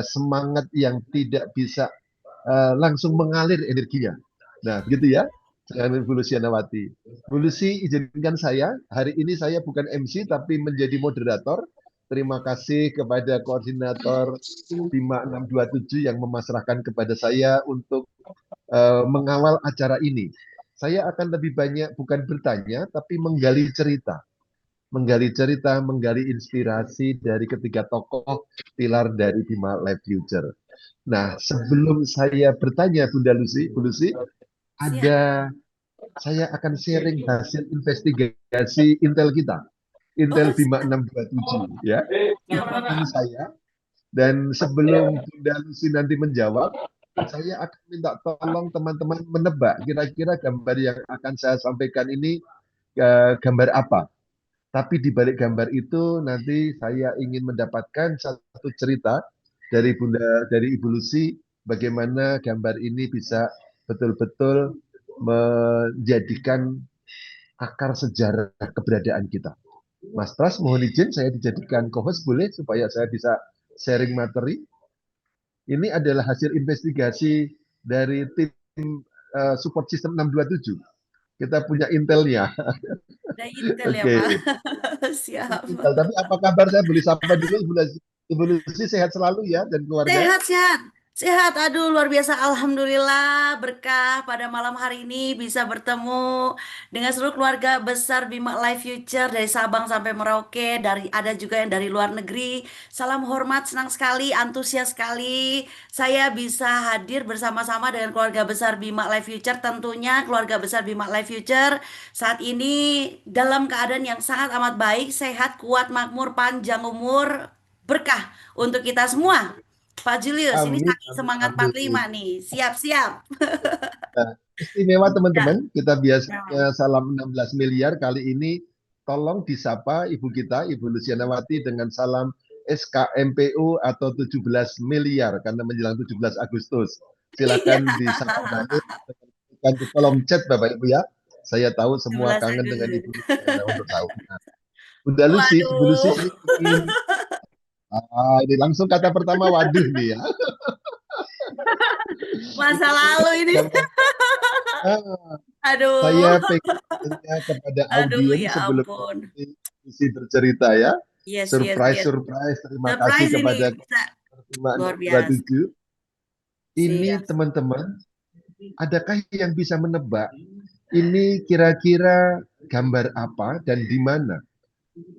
semangat yang tidak bisa langsung mengalir energinya. Nah, begitu ya. Dengan Bu Lucianawati. Bu Lucy, izinkan saya, hari ini saya bukan MC tapi menjadi moderator. Terima kasih kepada koordinator Bima 627 yang memasrahkan kepada saya untuk mengawal acara ini. Saya akan lebih banyak bukan bertanya, tapi menggali cerita. Menggali cerita, menggali inspirasi dari ketiga tokoh pilar dari Bima Life Future. Nah, sebelum saya bertanya Bunda Lucy, Bu Lucy, Siap. saya akan sharing hasil investigasi Intel kita. Intel Oh, Bima siap. 627 ya. Siap, Itu Bapak. tim saya dan sebelum Bunda Lucy nanti menjawab, saya akan minta tolong teman-teman menebak kira-kira gambar yang akan saya sampaikan ini gambar apa. Tapi di balik gambar itu nanti saya ingin mendapatkan satu cerita dari Ibu Lucy bagaimana gambar ini bisa betul-betul menjadikan akar sejarah keberadaan kita. Mas Pras, mohon izin saya dijadikan co-host boleh supaya saya bisa sharing materi. Ini adalah hasil investigasi dari tim support system 627. Kita punya intelnya. Ada Intel ya, Oke. Pak. Siap. Intel. Tapi apa kabar saya boleh sapa dulu Ibu Lucy sehat selalu ya dan keluarga. Sehat, sehat. Sehat, aduh luar biasa. Alhamdulillah berkah pada malam hari ini bisa bertemu dengan seluruh keluarga besar Bima Life Future dari Sabang sampai Merauke, dari ada juga yang dari luar negeri. Salam hormat, senang sekali, antusias sekali. Saya bisa hadir bersama-sama dengan keluarga besar Bima Life Future. Tentunya keluarga besar Bima Life Future saat ini dalam keadaan yang sangat amat baik, sehat, kuat, makmur, panjang umur, berkah untuk kita semua. Pak Julius, ini Amin, saking amin, semangat amin. 45 nih. Siap-siap. Nah, istimewa Ya. teman-teman, kita Ya. biasanya salam 16 miliar, kali ini tolong disapa ibu kita, Ibu Lucianawati dengan salam SKMPU atau 17 miliar karena menjelang 17 Agustus. Iya, Silakan disapa balik tekan di kolom chat Bapak Ibu ya. Saya tahu semua 17 kangen dengan Agustus. Ibu Luciana untuk tahu. Nah, Bunda Lucy, Ibu Lucy Waduh, saya ingin ini langsung kata pertama waduh nih ya. masa Ini lalu ini. gambar, ah, saya Aduh, pengen tanya kepada aduh, audiens ya sebelum ampun. isi bercerita ya. Yes, yes, Surprise, yes. surprise. Terima kasih Surprise ini kepada bisa luar biasa. 627. Ini Siap. teman-teman, adakah yang bisa menebak ini kira-kira gambar apa dan di mana?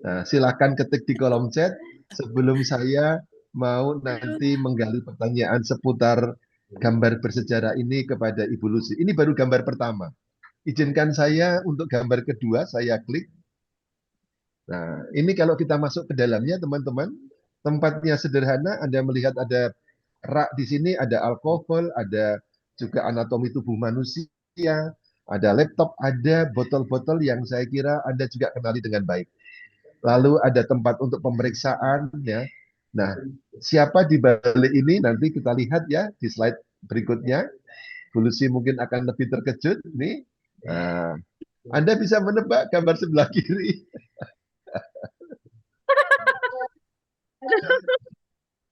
Nah, silakan ketik di kolom chat sebelum saya mau nanti menggali pertanyaan seputar gambar bersejarah ini kepada Ibu Lucy. Ini baru gambar pertama. Izinkan saya untuk gambar kedua, saya klik. Nah, ini kalau kita masuk ke dalamnya, teman-teman, tempatnya sederhana. Anda melihat ada rak di sini, ada alkohol, ada juga anatomi tubuh manusia, ada laptop, ada botol-botol yang saya kira Anda juga kenali dengan baik. Lalu ada tempat untuk pemeriksaan, ya. Nah, siapa di balik ini nanti kita lihat ya di slide berikutnya. Bu Lucy mungkin akan lebih terkejut nih. Nah, Anda bisa menebak gambar sebelah kiri.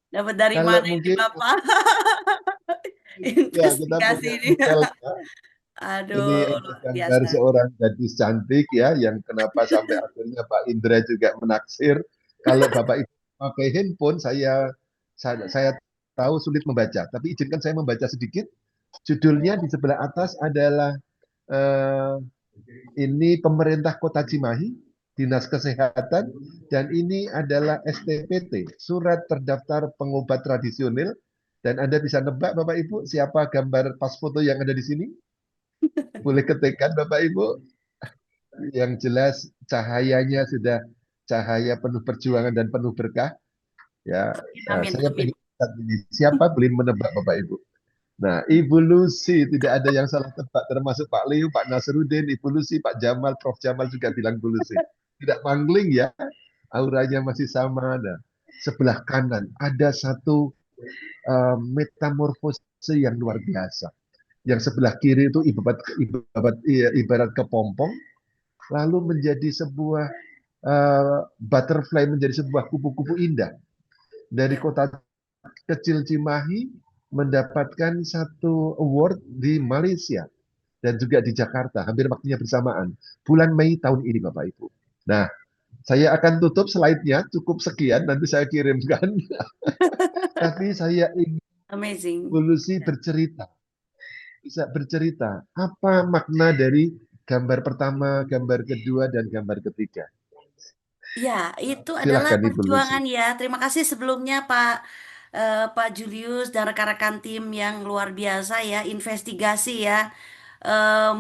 Dapat dari Kalau mana ini, mungkin Bapak? ya kita Investigasi punya ini. intel ya. Ini Aduh, ada luar gambar biasa. seorang gadis cantik ya, yang kenapa sampai akhirnya Pak Indra juga menaksir. Kalau Bapak Ibu pakai handphone, saya tahu sulit membaca, tapi izinkan saya membaca sedikit. Judulnya di sebelah atas adalah eh, ini pemerintah Kota Cimahi, Dinas Kesehatan, dan ini adalah STPT, Surat Terdaftar Pengobat Tradisional. Dan Anda bisa nebak Bapak Ibu siapa gambar pas foto yang ada di sini? Boleh ketikkan Bapak Ibu. Yang jelas cahayanya sudah cahaya penuh perjuangan dan penuh berkah. Ya, Amin, saya amin. pengen ini. Siapa boleh menebak Bapak Ibu? Nah, Ibu Lucy tidak ada yang salah tebak, termasuk Pak Liu, Pak Nasruddin, Ibu Lucy, Pak Jamal, Prof Jamal juga bilang Ibu Lucy. Tidak mangling ya, auranya masih sama. Nah, sebelah kanan ada satu metamorfose yang luar biasa. Yang sebelah kiri itu ibarat kepompong, lalu menjadi sebuah butterfly, menjadi sebuah kupu-kupu indah dari Ya. kota kecil Cimahi mendapatkan satu award di Malaysia dan juga di Jakarta, hampir waktunya bersamaan. Bulan Mei tahun ini, Bapak Ibu. Nah, saya akan tutup slide-nya, cukup sekian, nanti saya kirimkan. Tapi saya ingin Amazing. Lucy bercerita, bisa bercerita, apa makna dari gambar pertama, gambar kedua, dan gambar ketiga. Ya, itu adalah Silakan Ibu Lucy. perjuangan ya. Terima kasih sebelumnya Pak Julius dan rekan-rekan tim yang luar biasa ya, investigasi ya,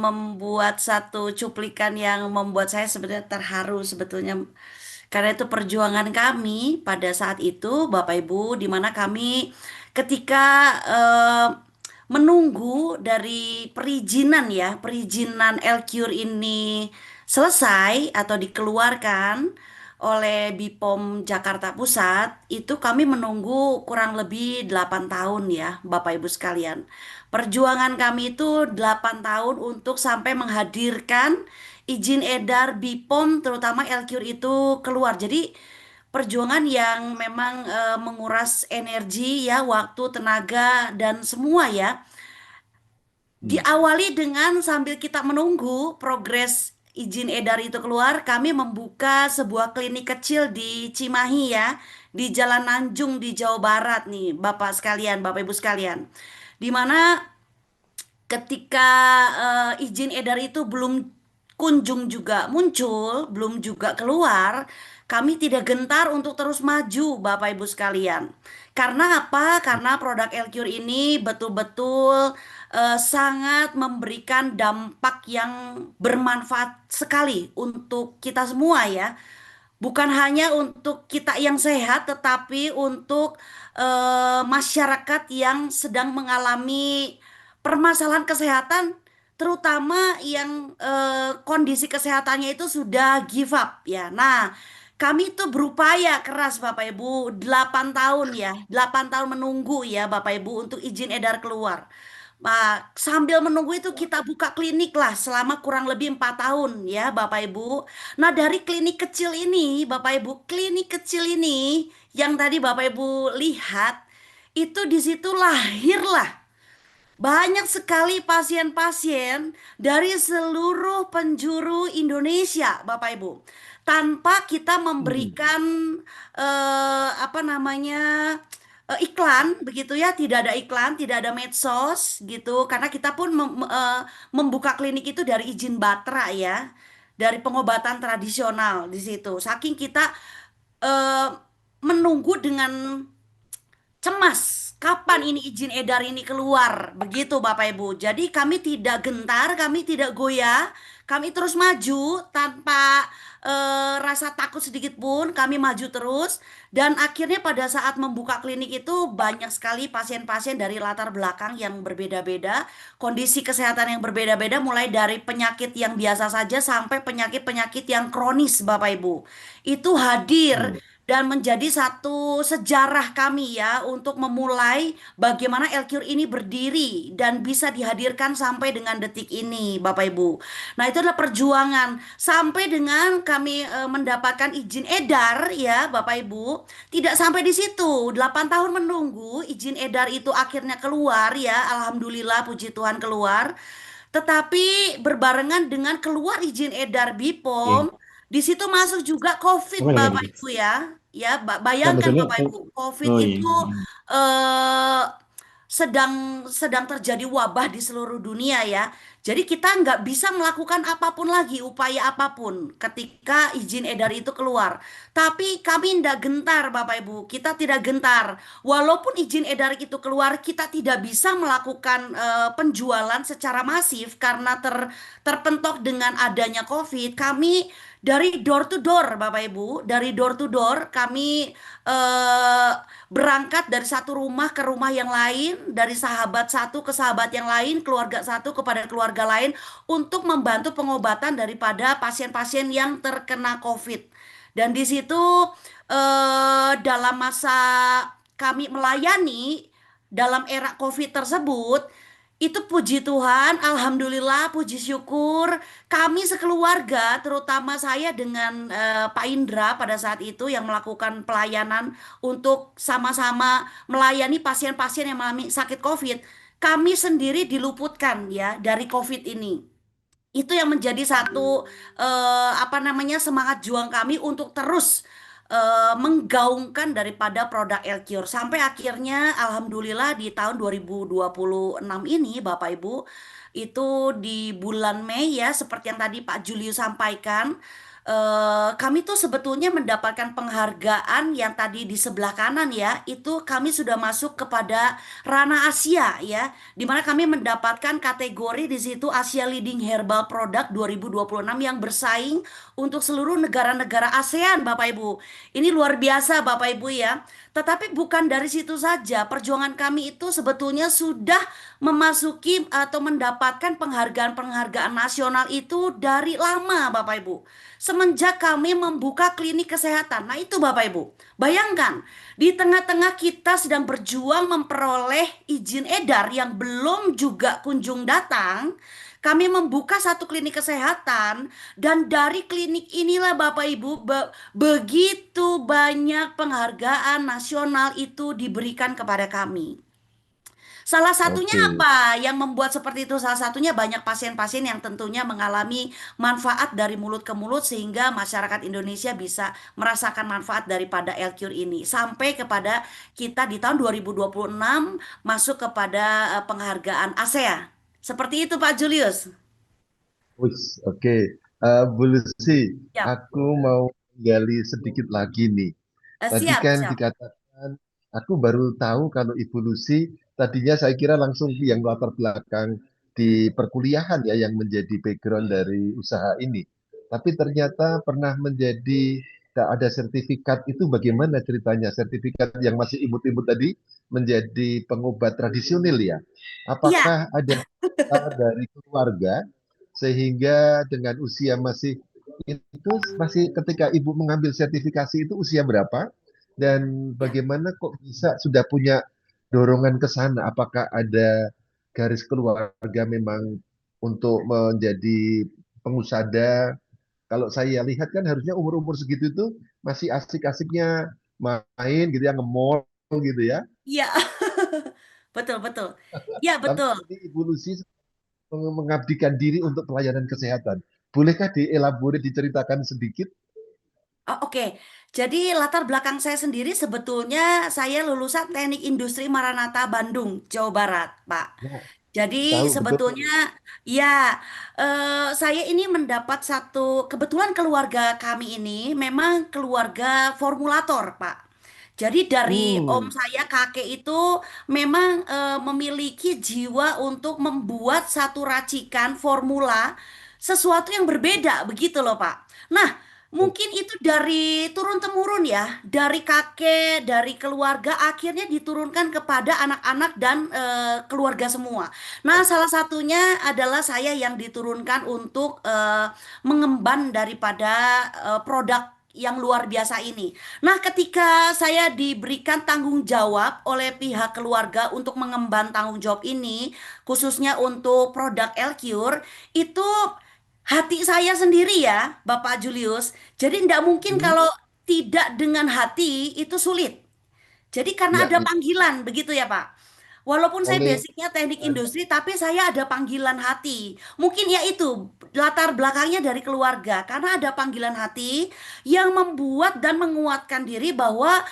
membuat satu cuplikan yang membuat saya sebenarnya terharu sebetulnya. Karena itu perjuangan kami pada saat itu, Bapak Ibu, di mana kami ketika eh, menunggu dari perizinan ya, perizinan LQR ini selesai atau dikeluarkan oleh BPOM Jakarta Pusat, itu kami menunggu kurang lebih 8 tahun ya, Bapak Ibu sekalian. Perjuangan kami itu 8 tahun untuk sampai menghadirkan izin edar BPOM terutama LQR itu keluar. Jadi perjuangan yang memang menguras energi ya, waktu, tenaga dan semua ya. Hmm. Diawali dengan sambil kita menunggu progres izin edar itu keluar, kami membuka sebuah klinik kecil di Cimahi ya, di Jalan Nanjung di Jawa Barat nih, Bapak sekalian, Bapak Ibu sekalian. Di mana ketika izin edar itu belum kunjung juga muncul, belum juga keluar, kami tidak gentar untuk terus maju, Bapak Ibu sekalian. Karena apa? Karena produk Elcure ini betul-betul sangat memberikan dampak yang bermanfaat sekali untuk kita semua ya. Bukan hanya untuk kita yang sehat, tetapi untuk masyarakat yang sedang mengalami permasalahan kesehatan, terutama yang kondisi kesehatannya itu sudah give up ya. Nah, kami itu berupaya keras Bapak Ibu, 8 tahun ya, 8 tahun menunggu ya Bapak Ibu untuk izin edar keluar. Nah, sambil menunggu itu kita buka klinik lah selama kurang lebih 4 tahun ya Bapak Ibu. Nah, dari klinik kecil ini, Bapak Ibu, klinik kecil ini yang tadi Bapak Ibu lihat, itu di situ lahirlah banyak sekali pasien-pasien dari seluruh penjuru Indonesia, Bapak Ibu. Tanpa kita Hmm. memberikan apa namanya iklan begitu ya, tidak ada iklan, tidak ada medsos gitu. Karena kita pun membuka klinik itu dari izin Batra ya, dari pengobatan tradisional di situ. Saking kita eh, menunggu dengan cemas kapan ini izin edar ini keluar begitu Bapak Ibu. Jadi kami tidak gentar, kami tidak goyah, kami terus maju tanpa rasa takut sedikit pun, kami maju terus dan akhirnya pada saat membuka klinik itu banyak sekali pasien-pasien dari latar belakang yang berbeda-beda, kondisi kesehatan yang berbeda-beda mulai dari penyakit yang biasa saja sampai penyakit-penyakit yang kronis Bapak Ibu. Itu hadir Hmm. dan menjadi satu sejarah kami ya untuk memulai bagaimana Elcure ini berdiri dan bisa dihadirkan sampai dengan detik ini Bapak Ibu. Nah, itu adalah perjuangan sampai dengan kami mendapatkan izin edar ya Bapak Ibu. Tidak sampai di situ, 8 tahun menunggu izin edar itu akhirnya keluar ya. Alhamdulillah puji Tuhan keluar. Tetapi berbarengan dengan keluar izin edar Oke. BPOM, di situ masuk juga COVID, Apa lagi Bapak nih? Ibu ya. Ya, Nggak, bayangkan maksudnya Bapak kan, Ibu, COVID oh iya. itu eh, sedang sedang terjadi wabah di seluruh dunia ya. Jadi kita nggak bisa melakukan apapun lagi, upaya apapun ketika izin edar itu keluar. Tapi kami tidak gentar, Bapak Ibu. Kita tidak gentar. Walaupun izin edar itu keluar, kita tidak bisa melakukan penjualan secara masif karena terpentok dengan adanya COVID. Kami dari door to door, Bapak Ibu, dari door to door kami eh, berangkat dari satu rumah ke rumah yang lain, dari sahabat satu ke sahabat yang lain, keluarga satu kepada keluarga lain untuk membantu pengobatan daripada pasien-pasien yang terkena COVID. Dan di situ dalam masa kami melayani dalam era COVID tersebut, Itu puji Tuhan, alhamdulillah, puji syukur. Kami sekeluarga, terutama saya dengan Pak Indra pada saat itu yang melakukan pelayanan untuk sama-sama melayani pasien-pasien yang mengalami sakit COVID. Kami sendiri diluputkan ya dari COVID ini. Itu yang menjadi satu apa namanya semangat juang kami untuk terus menggaungkan daripada produk Elcure sampai akhirnya alhamdulillah di tahun 2026 ini Bapak Ibu itu di bulan Mei ya seperti yang tadi Pak Julius sampaikan, kami tuh sebetulnya mendapatkan penghargaan yang tadi di sebelah kanan ya, itu kami sudah masuk kepada ranah Asia ya, di mana kami mendapatkan kategori di situ Asia Leading Herbal Product 2026 yang bersaing untuk seluruh negara-negara ASEAN Bapak Ibu. Ini luar biasa Bapak Ibu ya. Tetapi bukan dari situ saja, perjuangan kami itu sebetulnya sudah memasuki atau mendapatkan penghargaan-penghargaan nasional itu dari lama Bapak Ibu. Semenjak kami membuka klinik kesehatan. Nah itu Bapak Ibu, bayangkan di tengah-tengah kita sedang berjuang memperoleh izin edar yang belum juga kunjung datang, kami membuka satu klinik kesehatan dan dari klinik inilah Bapak Ibu begitu banyak penghargaan nasional itu diberikan kepada kami. Salah satunya Oke, apa yang membuat seperti itu? Salah satunya banyak pasien-pasien yang tentunya mengalami manfaat dari mulut ke mulut sehingga masyarakat Indonesia bisa merasakan manfaat daripada Elcure ini. Sampai kepada kita di tahun 2026 masuk kepada penghargaan ASEA. Seperti itu Pak Julius. oke. Bu Lucy, Siap. aku mau gali sedikit lagi nih. Tadi Siap, kan siap. dikatakan, aku baru tahu kalau Ibu Lucy, tadinya saya kira langsung yang latar belakang di perkuliahan ya, yang menjadi background dari usaha ini. Tapi ternyata pernah menjadi, ada sertifikat itu bagaimana ceritanya? Sertifikat yang masih imut-imut tadi menjadi pengobat tradisional ya? Iya, Apakah ada dari keluarga sehingga dengan usia masih itu masih ketika ibu mengambil sertifikasi itu usia berapa dan ya. bagaimana kok bisa sudah punya dorongan ke sana? Apakah ada garis keluarga memang untuk menjadi pengusada? Kalau saya lihat kan harusnya umur-umur segitu itu masih asik-asiknya main gitu ya, nge-mall gitu ya. Iya. Betul, betul. Iya, Tapi betul. ini Ibu Lucy mengabdikan diri untuk pelayanan kesehatan. Bolehkah dielaborasi, diceritakan sedikit? Oh, oke. Jadi latar belakang saya sendiri sebetulnya saya lulusan Teknik Industri Maranatha Bandung, Jawa Barat, Pak. Nah, Jadi tahu betul. sebetulnya ya saya ini mendapat satu kebetulan keluarga kami ini memang keluarga formulator, Pak. Jadi dari om Hmm, saya kakek itu memang memiliki jiwa untuk membuat satu racikan formula sesuatu yang berbeda begitu loh Pak. Nah, mungkin itu dari turun temurun ya, dari kakek, dari keluarga akhirnya diturunkan kepada anak-anak dan keluarga semua. Nah, salah satunya adalah saya yang diturunkan untuk mengemban daripada produk yang luar biasa ini. Nah, ketika saya diberikan tanggung jawab oleh pihak keluarga untuk mengemban tanggung jawab ini, khususnya untuk produk Elcure, itu hati saya sendiri ya, Bapak Julius. Jadi tidak mungkin hmm, kalau tidak dengan hati itu sulit. Jadi karena ya, ada panggilan begitu ya Pak. Walaupun saya oleh basicnya teknik industri, tapi saya ada panggilan hati. Mungkin ya itu latar belakangnya dari keluarga, karena ada panggilan hati yang membuat dan menguatkan diri bahwa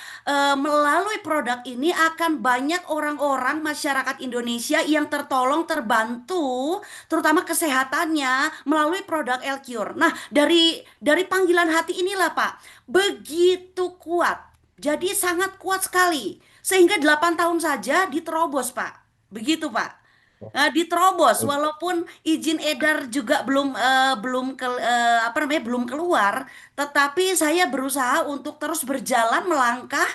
melalui produk ini akan banyak orang-orang masyarakat Indonesia yang tertolong, terbantu, terutama kesehatannya melalui produk Elcure. Nah, dari panggilan hati inilah Pak, begitu kuat. Jadi sangat kuat sekali. Sehingga 8 tahun saja diterobos, Pak. Begitu, Pak. Nah, diterobos walaupun izin edar juga apa namanya belum keluar, tetapi saya berusaha untuk terus berjalan melangkah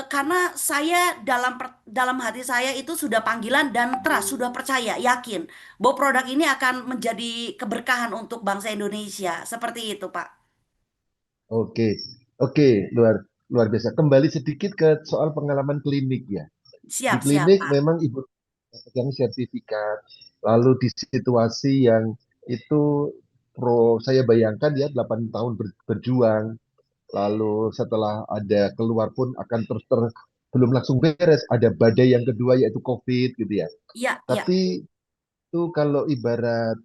karena saya dalam hati saya itu sudah panggilan dan trust, sudah percaya, yakin bahwa produk ini akan menjadi keberkahan untuk bangsa Indonesia. Seperti itu, Pak. oke, oke, luar luar biasa. Kembali sedikit ke soal pengalaman klinik ya. Di Siap, siap, klinik Pak. memang ibu pegang sertifikat. Lalu di situasi yang itu saya bayangkan ya 8 tahun berjuang, lalu setelah ada keluar pun akan belum langsung beres, ada badai yang kedua yaitu COVID gitu ya. Iya, iya, Tapi itu kalau ibarat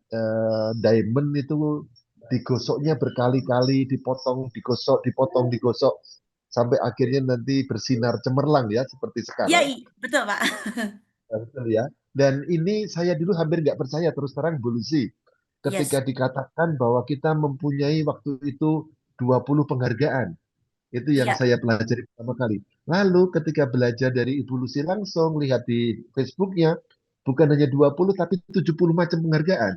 diamond itu digosoknya berkali-kali, dipotong, digosok, dipotong, digosok sampai akhirnya nanti bersinar cemerlang ya seperti iya, sekarang. betul Pak. Ya, betul ya. Dan ini saya dulu hampir nggak percaya terus terang Bu Lucy. Ketika Yes, dikatakan bahwa kita mempunyai waktu itu 20 penghargaan. Itu yang iya, saya pelajari pertama kali. Lalu ketika belajar dari Ibu Lucy langsung, lihat di Facebooknya, bukan hanya 20 tapi 70 macam penghargaan.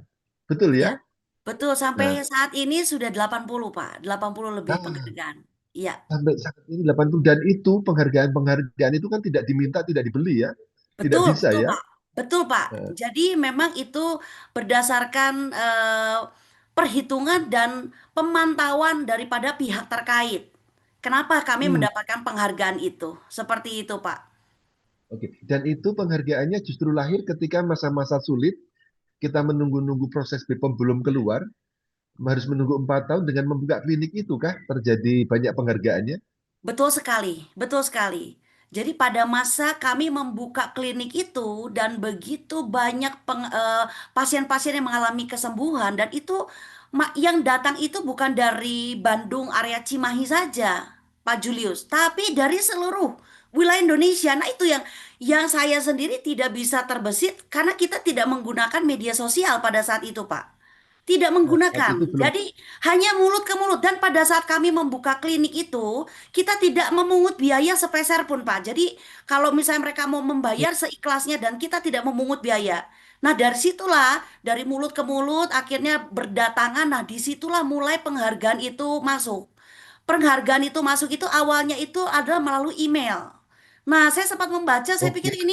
Betul iya, ya? betul. Sampai Nah, saat ini sudah 80 Pak, 80 lebih nah, penghargaan. Iya. sampai saat ini 80 dan itu penghargaan-penghargaan itu kan tidak diminta, tidak dibeli ya. Tidak Betul, bisa betul ya. Pak. Betul Pak. Nah, Jadi memang itu berdasarkan perhitungan dan pemantauan daripada pihak terkait. Kenapa kami hmm, mendapatkan penghargaan itu? Seperti itu Pak. oke. Dan itu penghargaannya justru lahir ketika masa-masa sulit, kita menunggu-nunggu proses BPOM belum keluar, harus menunggu 4 tahun dengan membuka klinik itu kah terjadi banyak penghargaannya? Betul sekali, betul sekali. Jadi pada masa kami membuka klinik itu dan begitu banyak pasien-pasien yang mengalami kesembuhan dan itu yang datang itu bukan dari Bandung area Cimahi saja, Pak Julius, tapi dari seluruh wilayah Indonesia. Nah, itu yang saya sendiri tidak bisa terbesit karena kita tidak menggunakan media sosial pada saat itu, Pak. Tidak Saat itu menggunakan. belum. Jadi hanya mulut ke mulut dan pada saat kami membuka klinik itu kita tidak memungut biaya sepeser pun Pak. Jadi kalau misalnya mereka mau membayar seikhlasnya dan kita tidak memungut biaya. Nah dari situlah dari mulut ke mulut akhirnya berdatangan. Nah disitulah mulai penghargaan itu masuk. Penghargaan itu masuk itu awalnya itu adalah melalui email. Nah, saya sempat membaca, saya pikir Oke,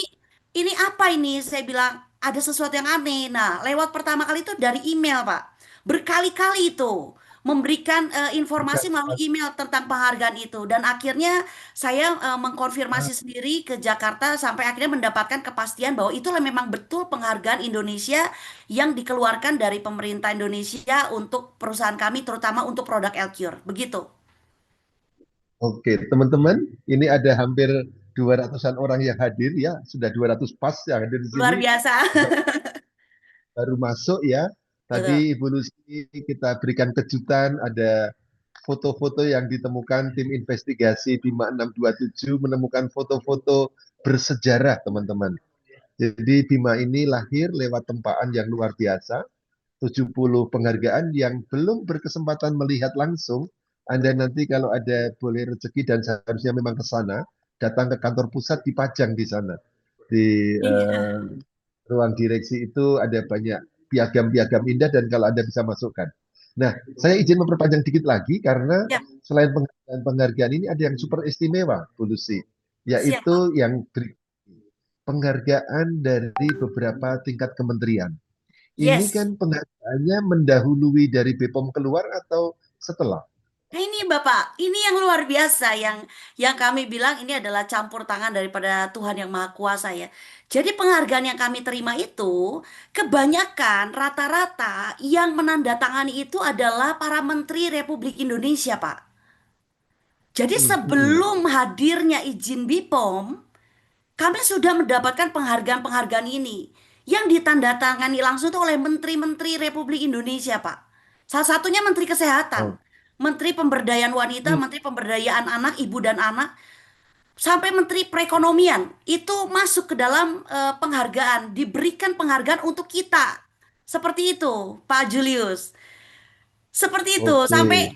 ini apa ini? Saya bilang ada sesuatu yang aneh. Nah, lewat pertama kali itu dari email, Pak. Berkali-kali itu memberikan informasi melalui berkali-kali. email tentang penghargaan itu dan akhirnya saya Ah, mengkonfirmasi sendiri ke Jakarta sampai akhirnya mendapatkan kepastian bahwa itulah memang betul penghargaan Indonesia yang dikeluarkan dari pemerintah Indonesia untuk perusahaan kami terutama untuk produk Elcure. Begitu. oke, teman-teman, ini ada hampir 200-an orang yang hadir ya, sudah 200 pas yang hadir di sini. Luar biasa. Baru masuk ya. Betul. Tadi Ibu Lucy kita berikan kejutan, ada foto-foto yang ditemukan tim investigasi Bima 627 menemukan foto-foto bersejarah, teman-teman. Jadi Bima ini lahir lewat tempaan yang luar biasa, 70 penghargaan yang belum berkesempatan melihat langsung. Anda nanti kalau ada boleh rezeki dan seharusnya memang ke sana, datang ke kantor pusat dipajang di sana. Di Iya. ruang direksi itu ada banyak piagam-piagam indah dan kalau Anda bisa masukkan. Nah, saya izin memperpanjang dikit lagi karena Ya, selain penghargaan ini ada yang super istimewa, Bu Lucy, siap, Pak. yaitu yang penghargaan dari beberapa tingkat kementerian. Ini Yes. kan penghargaannya mendahului dari BPOM keluar atau setelah? Nah ini Bapak, ini yang luar biasa yang kami bilang ini adalah campur tangan daripada Tuhan yang Maha Kuasa ya. Jadi penghargaan yang kami terima itu kebanyakan rata-rata yang menandatangani itu adalah para menteri Republik Indonesia, Pak. Jadi Hmm. sebelum hadirnya izin BPOM, kami sudah mendapatkan penghargaan-penghargaan ini yang ditandatangani langsung tuh oleh menteri-menteri Republik Indonesia, Pak. Salah satunya Menteri Kesehatan, Oh. Menteri Pemberdayaan Wanita, Hmm. Menteri Pemberdayaan Anak, Ibu dan Anak, sampai Menteri Perekonomian itu masuk ke dalam penghargaan, diberikan penghargaan untuk kita. Seperti itu, Pak Julius. Seperti itu, Oke. sampai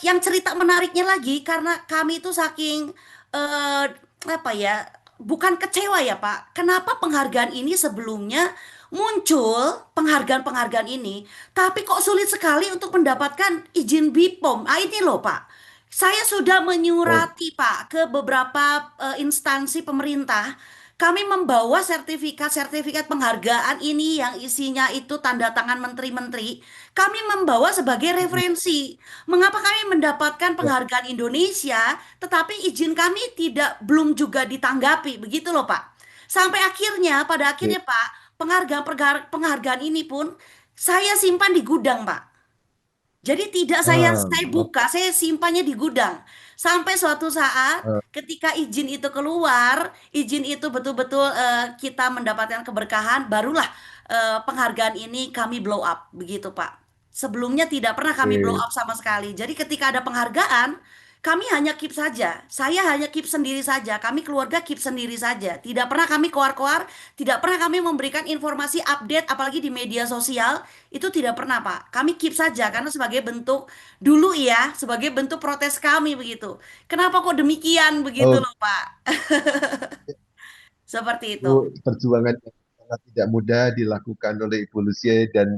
yang cerita menariknya lagi karena kami itu saking eh, apa ya, bukan kecewa ya Pak. Kenapa penghargaan ini sebelumnya muncul penghargaan-penghargaan ini, tapi kok sulit sekali untuk mendapatkan izin BPOM. Ah ini loh Pak. Saya sudah Oh. menyurati Pak ke beberapa instansi pemerintah. Kami membawa sertifikat-sertifikat penghargaan ini yang isinya itu tanda tangan menteri-menteri kami membawa sebagai Hmm. referensi. Mengapa kami mendapatkan Ya. penghargaan Indonesia, tetapi izin kami tidak belum juga ditanggapi, begitu loh Pak. Sampai akhirnya, pada Oke. akhirnya Pak, penghargaan ini pun saya simpan di gudang, Pak. Jadi tidak saya Oh, buka, saya simpannya di gudang. Sampai suatu saat oh, ketika izin itu keluar, izin itu betul-betul kita mendapatkan keberkahan, barulah penghargaan ini kami blow up, begitu Pak. Sebelumnya tidak pernah kami blow oke. up sama sekali. Jadi ketika ada penghargaan, kami hanya keep saja. Saya hanya keep sendiri saja. Kami keluarga keep sendiri saja. Tidak pernah kami keluar-keluar, tidak pernah kami memberikan informasi update apalagi di media sosial. Itu tidak pernah, Pak. Kami keep saja karena sebagai bentuk dulu ya, sebagai bentuk protes kami begitu. Kenapa kok demikian begitu Oh, loh, Pak? Seperti itu itu. perjuangan yang sangat tidak mudah dilakukan oleh Ibu Lucie dan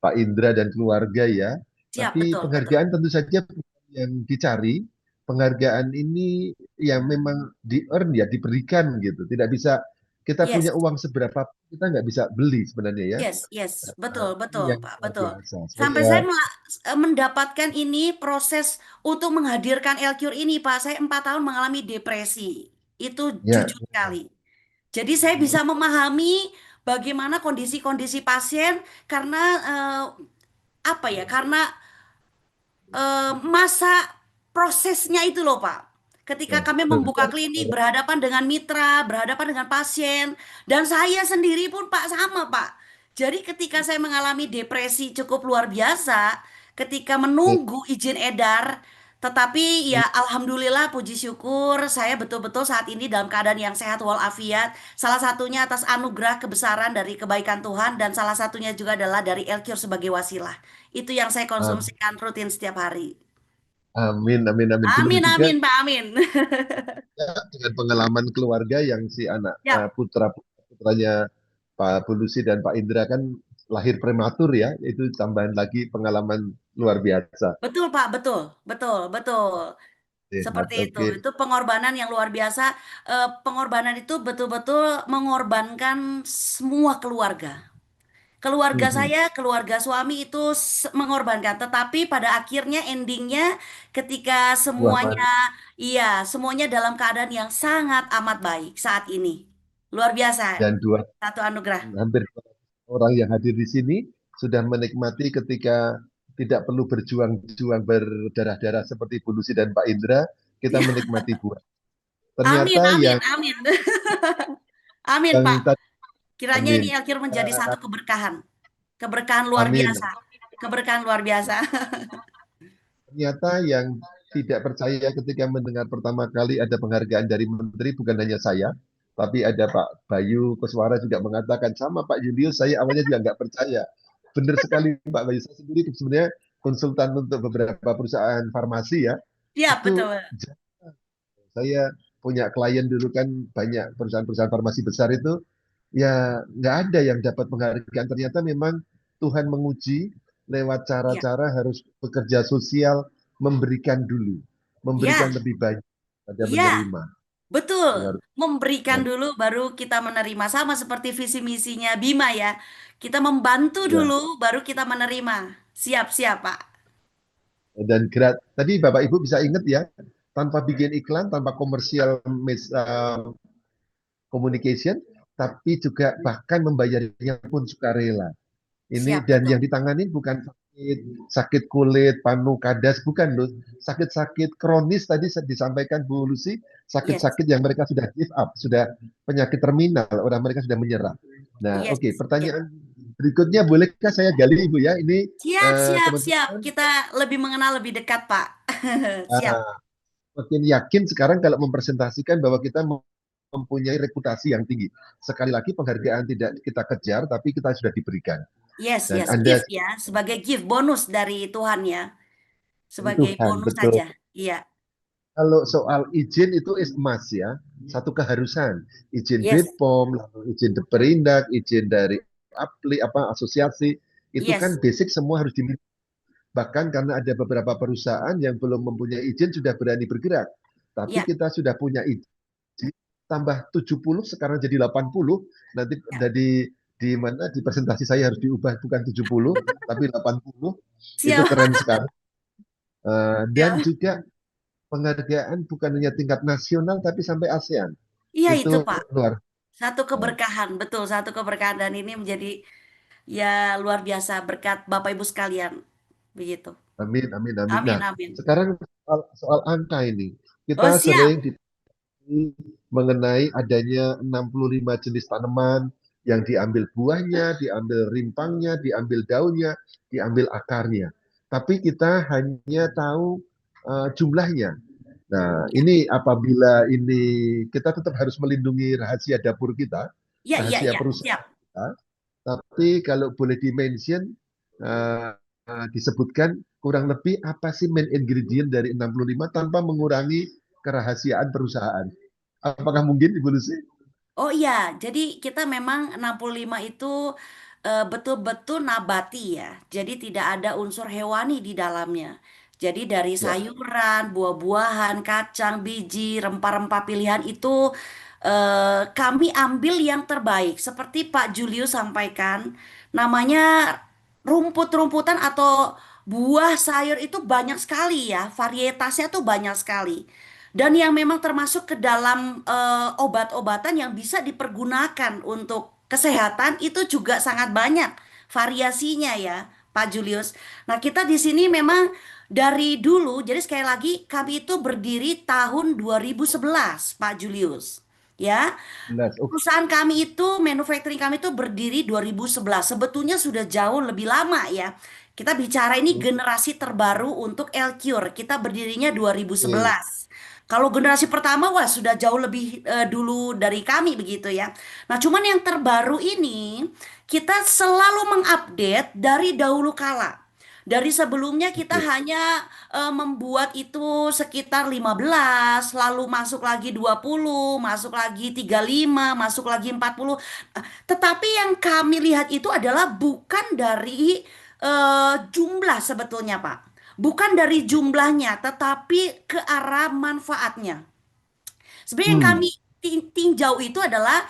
Pak Indra dan keluarga ya. Siap, Tapi betul, betul. penghargaan tentu saja bukan yang dicari. Penghargaan ini yang memang di-earn ya, diberikan gitu. Tidak bisa kita Yes, punya uang seberapa pun kita nggak bisa beli sebenarnya ya. yes, yes, betul, Ini betul, yang Pak, luar betul. biasa. Sampai Saya saya mendapatkan ini proses untuk menghadirkan LQ ini, Pak. Saya 4 tahun mengalami depresi. Itu ya, jujur sekali. Jadi saya bisa memahami bagaimana kondisi-kondisi pasien karena apa ya? Karena masa prosesnya itu loh Pak. Ketika ya, kami membuka benar. klinik berhadapan dengan mitra, berhadapan dengan pasien, dan saya sendiri pun Pak sama Pak. Jadi ketika saya mengalami depresi cukup luar biasa, ketika menunggu izin edar, tetapi ya alhamdulillah puji syukur saya betul-betul saat ini dalam keadaan yang sehat walafiat. Salah satunya atas anugerah kebesaran dari kebaikan Tuhan dan salah satunya juga adalah dari Elcure sebagai wasilah. Itu yang saya konsumsikan rutin setiap hari. Amin, amin, amin. Belum Amin, juga amin, Pak Amin. dengan pengalaman keluarga yang si anak Siap. putranya Pak Pulusi dan Pak Indra kan lahir prematur ya, itu tambahan lagi pengalaman luar biasa. Betul, Pak, betul. Betul, betul. Sehat, Seperti itu. oke. Itu pengorbanan yang luar biasa. Pengorbanan itu betul-betul mengorbankan semua keluarga. Keluarga Mhm. saya, keluarga suami itu mengorbankan. Tetapi pada akhirnya endingnya ketika Wah, semuanya, iya, semuanya dalam keadaan yang sangat amat baik saat ini. Luar biasa. dan Satu anugerah. hampir 200 orang yang hadir di sini sudah menikmati ketika tidak perlu berjuang-juang berdarah-darah seperti Bu Lucy dan Pak Indra, kita menikmati buah. Amin, Ternyata amin, yang amin. Amin, yang Pak. tadi, Kiranya ini amin. akhir menjadi satu Eh, keberkahan. Keberkahan luar amin. biasa. Keberkahan luar biasa. Ternyata yang tidak percaya ketika mendengar pertama kali ada penghargaan dari menteri bukan hanya saya, tapi ada Pak Bayu Kuswara juga mengatakan sama Pak Julius, saya awalnya juga nggak percaya. Benar sekali Pak Bayu, saya sendiri sebenarnya konsultan untuk beberapa perusahaan farmasi ya, Iya, itu betul. saya punya klien dulu kan banyak perusahaan-perusahaan farmasi besar itu ya nggak ada yang dapat penghargaan. Ternyata memang Tuhan menguji lewat Iya, cara-cara harus bekerja sosial, memberikan dulu, iya, memberikan lebih banyak pada iya. menerima. Betul. Luar, Memberikan luar, dulu baru kita menerima. Sama seperti visi misinya Bima ya. Kita membantu ya. dulu baru kita menerima. Siap, siap, Pak. Dan tadi Bapak Ibu bisa ingat ya, tanpa bikin iklan, tanpa komersial communication, tapi juga bahkan membayarnya pun sukarela. Ini Siap, dan betul. yang ditangani bukan sakit kulit, panu, kadas, bukan loh. Sakit-sakit kronis tadi disampaikan Bu Lucy, Yes, sakit-sakit yang mereka sudah give up, sudah penyakit terminal, orang mereka sudah menyerah. Nah, yes, oke, yes. pertanyaan berikutnya bolehkah saya gali Ibu ya? Ini Siap, siap, siap. teman-teman Kita lebih mengenal lebih dekat, Pak. Siap. makin yakin sekarang kalau mempresentasikan bahwa kita mempunyai reputasi yang tinggi. Sekali lagi penghargaan tidak kita kejar, tapi kita sudah diberikan. Yes, Dan yes. Anda Gift ya. Sebagai gift bonus dari Tuhan ya. Sebagai Tuhan, bonus betul. saja. Iya. Kalau soal izin itu is emas ya, satu keharusan. Izin Yes, BPOM, lalu izin Perindak, izin dari asosiasi, itu yes. kan basic semua harus dimiliki. Bahkan karena ada beberapa perusahaan yang belum mempunyai izin sudah berani bergerak. Tapi Iya, kita sudah punya izin, tambah 70, sekarang jadi 80, nanti iya. di mana di presentasi saya harus diubah bukan 70, tapi 80, itu Siap. keren sekali. Dan Siap. juga penghargaan bukan hanya tingkat nasional tapi sampai ASEAN. Iya itu, Itu Pak. luar. Satu Nah, keberkahan, betul, satu keberkahan dan ini menjadi ya luar biasa berkat Bapak Ibu sekalian. Begitu. amin, amin, amin. Amin, Nah, amin. sekarang soal angka ini. Oh, Kita siap. sering mengenai adanya 65 jenis tanaman yang diambil buahnya, diambil rimpangnya, diambil daunnya, diambil akarnya. Tapi kita hanya tahu jumlahnya. Nah, Ya, ini apabila ini kita tetap harus melindungi rahasia dapur kita, ya, ya, rahasia ya, perusahaan siap. kita. Tapi kalau boleh dimention, disebutkan kurang lebih apa sih main ingredient dari 65 tanpa mengurangi kerahasiaan perusahaan. Apakah mungkin Ibu Lucy? Oh iya, jadi kita memang 65 itu betul-betul nabati ya. Jadi tidak ada unsur hewani di dalamnya. Jadi dari Ya, sayuran, buah-buahan, kacang, biji, rempah-rempah pilihan itu kami ambil yang terbaik. Seperti Pak Julius sampaikan, namanya rumput-rumputan atau buah sayur itu banyak sekali ya. Varietasnya tuh banyak sekali. Dan yang memang termasuk ke dalam obat-obatan yang bisa dipergunakan untuk kesehatan itu juga sangat banyak variasinya ya, Pak Julius. Nah, kita di sini memang dari dulu, jadi sekali lagi kami itu berdiri tahun 2011, Pak Julius. Ya, jelas. Oke. perusahaan kami itu, manufacturing kami itu berdiri 2011. Sebetulnya sudah jauh lebih lama ya. Kita bicara ini generasi terbaru untuk Elcure. Kita berdirinya 2011. Kalau generasi pertama, wah sudah jauh lebih dulu dari kami begitu ya. Nah, cuman yang terbaru ini kita selalu mengupdate dari dahulu kala. Dari sebelumnya kita Oke. hanya membuat itu sekitar 15, lalu masuk lagi 20, masuk lagi 35, masuk lagi 40. Tetapi yang kami lihat itu adalah bukan dari jumlah sebetulnya, Pak. Bukan dari jumlahnya, tetapi ke arah manfaatnya. Sebenarnya yang kami Hmm, tinjau itu adalah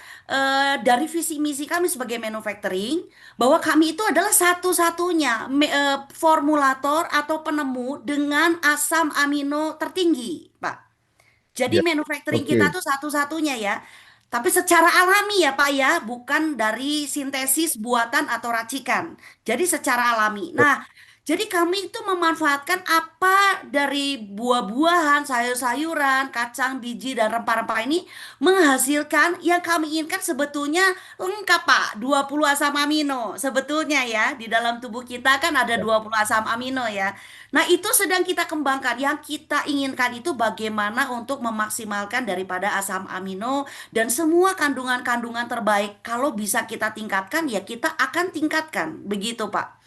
dari visi misi kami sebagai manufacturing bahwa kami itu adalah satu-satunya formulator atau penemu dengan asam amino tertinggi, Pak. Jadi ya. manufacturing kita Oke. tuh satu-satunya ya. Tapi secara alami ya Pak ya, bukan dari sintesis buatan atau racikan. Jadi secara alami. Nah, jadi kami itu memanfaatkan apa dari buah-buahan, sayur-sayuran, kacang, biji, dan rempah-rempah ini menghasilkan yang kami inginkan sebetulnya lengkap Pak, 20 asam amino. Sebetulnya ya, di dalam tubuh kita kan ada Ya. 20 asam amino ya. Nah, itu sedang kita kembangkan. Yang kita inginkan itu bagaimana untuk memaksimalkan daripada asam amino dan semua kandungan-kandungan terbaik. Kalau bisa kita tingkatkan, ya kita akan tingkatkan. Begitu, Pak.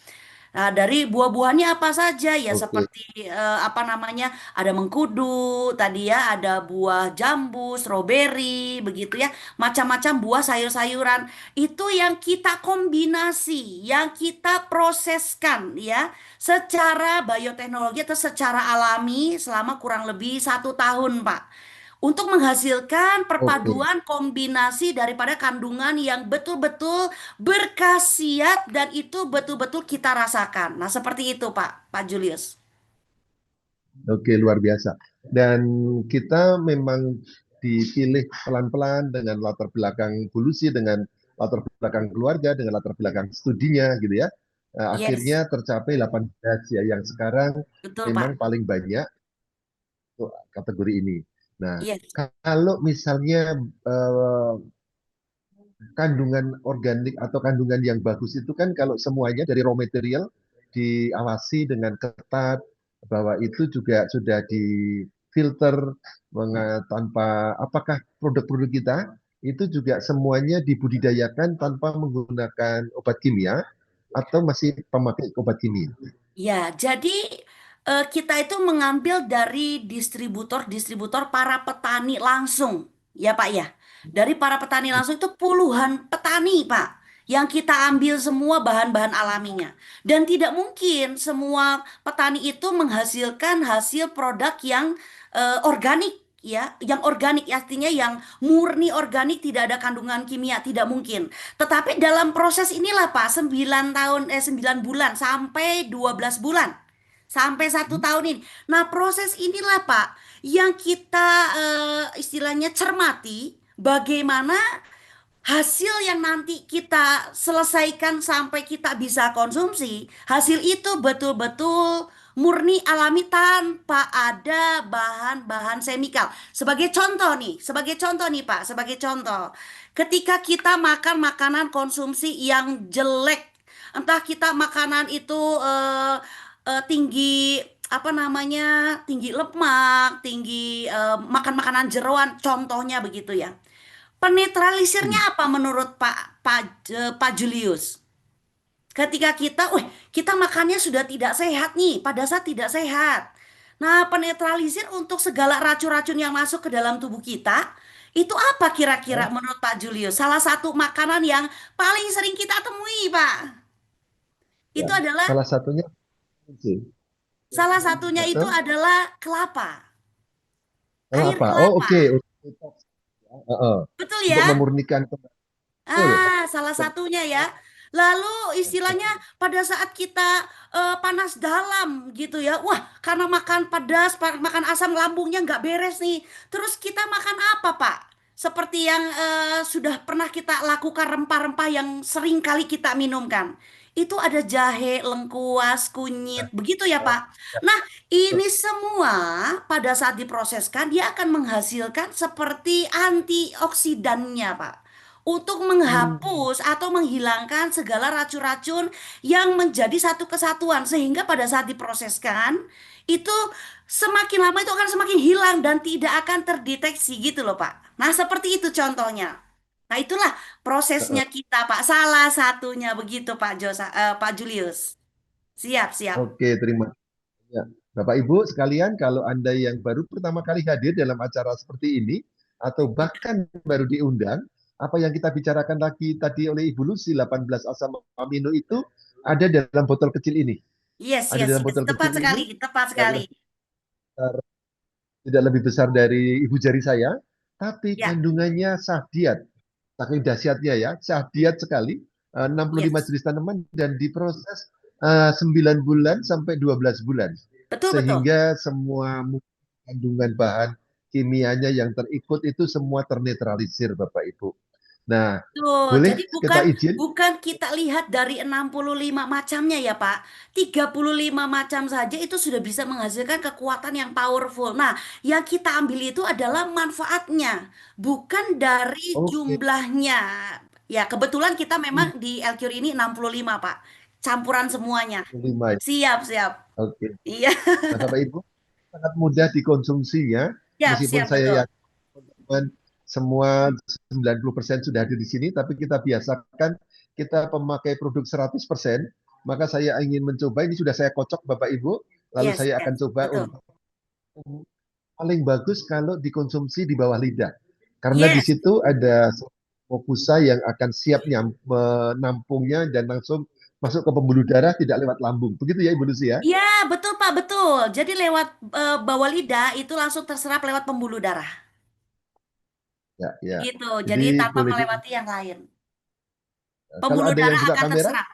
Nah, dari buah-buahannya apa saja ya Oke. seperti apa namanya? Ada mengkudu, tadi ya ada buah jambu, stroberi, begitu ya. Macam-macam buah sayur-sayuran. Itu yang kita kombinasi, yang kita proseskan ya secara bioteknologi atau secara alami selama kurang lebih 1 tahun, Pak untuk menghasilkan Oke. perpaduan kombinasi daripada kandungan yang betul-betul berkhasiat dan itu betul-betul kita rasakan. Nah, seperti itu, Pak Julius. Oke, luar biasa. Dan kita memang dipilih pelan-pelan dengan latar belakang polusi, dengan latar belakang keluarga, dengan latar belakang studinya gitu ya. Yes, Akhirnya tercapai 18 ya yang sekarang betul, memang Pak. paling banyak untuk kategori ini. Nah, Yes. kalau misalnya eh, kandungan organik atau kandungan yang bagus itu kan kalau semuanya dari raw material diawasi dengan ketat bahwa itu juga sudah difilter tanpa apakah produk-produk kita itu juga semuanya dibudidayakan tanpa menggunakan obat kimia atau masih pemakai obat kimia. Ya, jadi kita itu mengambil dari distributor-distributor para petani langsung, ya Pak ya. Dari para petani langsung itu puluhan petani, Pak, yang kita ambil semua bahan-bahan alaminya. Dan tidak mungkin semua petani itu menghasilkan hasil produk yang organik. Ya, yang organik artinya yang murni organik tidak ada kandungan kimia tidak mungkin. Tetapi dalam proses inilah Pak, 9 tahun 9 bulan sampai 12 bulan. Sampai 1 tahun ini. Nah, proses inilah Pak yang kita istilahnya cermati bagaimana hasil yang nanti kita selesaikan sampai kita bisa konsumsi, hasil itu betul-betul murni alami tanpa ada bahan-bahan semikal. Sebagai contoh nih Pak, sebagai contoh. Ketika kita makan makanan konsumsi yang jelek, entah kita makanan itu tinggi apa namanya, tinggi lemak, tinggi makan makanan jeroan, contohnya begitu ya. Hmm. Penetralisirnya apa menurut Pak Julius? Ketika kita makannya sudah tidak sehat nih, pada saat tidak sehat. Nah, penetralisir untuk segala racun-racun yang masuk ke dalam tubuh kita, itu apa kira-kira Ya, menurut Pak Julius? Salah satu makanan yang paling sering kita temui, Pak. ya. Itu adalah Salah satunya sih. salah satunya itu Atau adalah kelapa, air apa? Oh, kelapa. oke. Heeh. Betul Untuk ya? memurnikan betul. Salah satunya ya. Lalu istilahnya pada saat kita panas dalam gitu ya. Wah, karena makan pedas, makan asam lambungnya nggak beres nih. Terus kita makan apa, Pak? Seperti yang sudah pernah kita lakukan rempah-rempah yang sering kali kita minumkan. Itu ada jahe, lengkuas, kunyit, begitu ya, Pak. Nah, ini semua pada saat diproseskan dia akan menghasilkan seperti antioksidannya, Pak, untuk Hmm. menghapus atau menghilangkan segala racun-racun yang menjadi satu kesatuan sehingga pada saat diproseskan itu semakin lama itu akan semakin hilang dan tidak akan terdeteksi gitu loh Pak. Nah, seperti itu contohnya. Nah, itulah Heeh. prosesnya kita Pak. Salah satunya begitu Pak Julius. Siap, siap. Oke, terima kasih. Ya. Bapak Ibu sekalian, kalau Anda yang baru pertama kali hadir dalam acara seperti ini, atau bahkan baru diundang, apa yang kita bicarakan lagi tadi oleh Ibu Lucy, 18 asam amino itu ada dalam botol kecil ini. Yes, Ada yes, dalam yes. botol Tepat kecil ini, sekali, tepat tidak sekali. lebih besar, tidak lebih besar dari ibu jari saya, tapi Ya, kandungannya sahdiat. Saking dahsyatnya ya, sahdiat sekali, 65 yes. jenis tanaman dan diproses 9 bulan sampai 12 bulan. Betul, betul. Sehingga semua kandungan bahan kimianya yang terikut itu semua ternetralisir Bapak Ibu. Nah, Tuh, jadi boleh bukan kita izin? bukan kita lihat dari 65 macamnya ya, Pak. 35 macam saja itu sudah bisa menghasilkan kekuatan yang powerful. Nah, yang kita ambil itu adalah manfaatnya, bukan dari Oke. jumlahnya. Ya, kebetulan kita memang Hmm, di LQ ini 65 Pak. Campuran semuanya. 5 ya. Siap, siap. Oke. Iya, Nah, Bapak Ibu, sangat mudah dikonsumsinya, siap, meskipun siap, saya betul. yakin teman-teman semua 90% sudah ada di sini, tapi kita biasakan kita pemakai produk 100%, maka saya ingin mencoba, ini sudah saya kocok Bapak Ibu, lalu Yes, saya akan yes, coba betul. untuk paling bagus kalau dikonsumsi di bawah lidah. Karena di Yes. situ ada fokusa yang akan siap menampungnya dan langsung masuk ke pembuluh darah tidak lewat lambung. Begitu ya Ibu Lucy ya? Iya, betul Pak, betul. Jadi lewat bawah lidah itu langsung terserap lewat pembuluh darah. Ya, ya. Begitu. Jadi Jadi tanpa boleh melewati yang lain. kalau Pembuluh ada yang darah buka akan kamera terserap.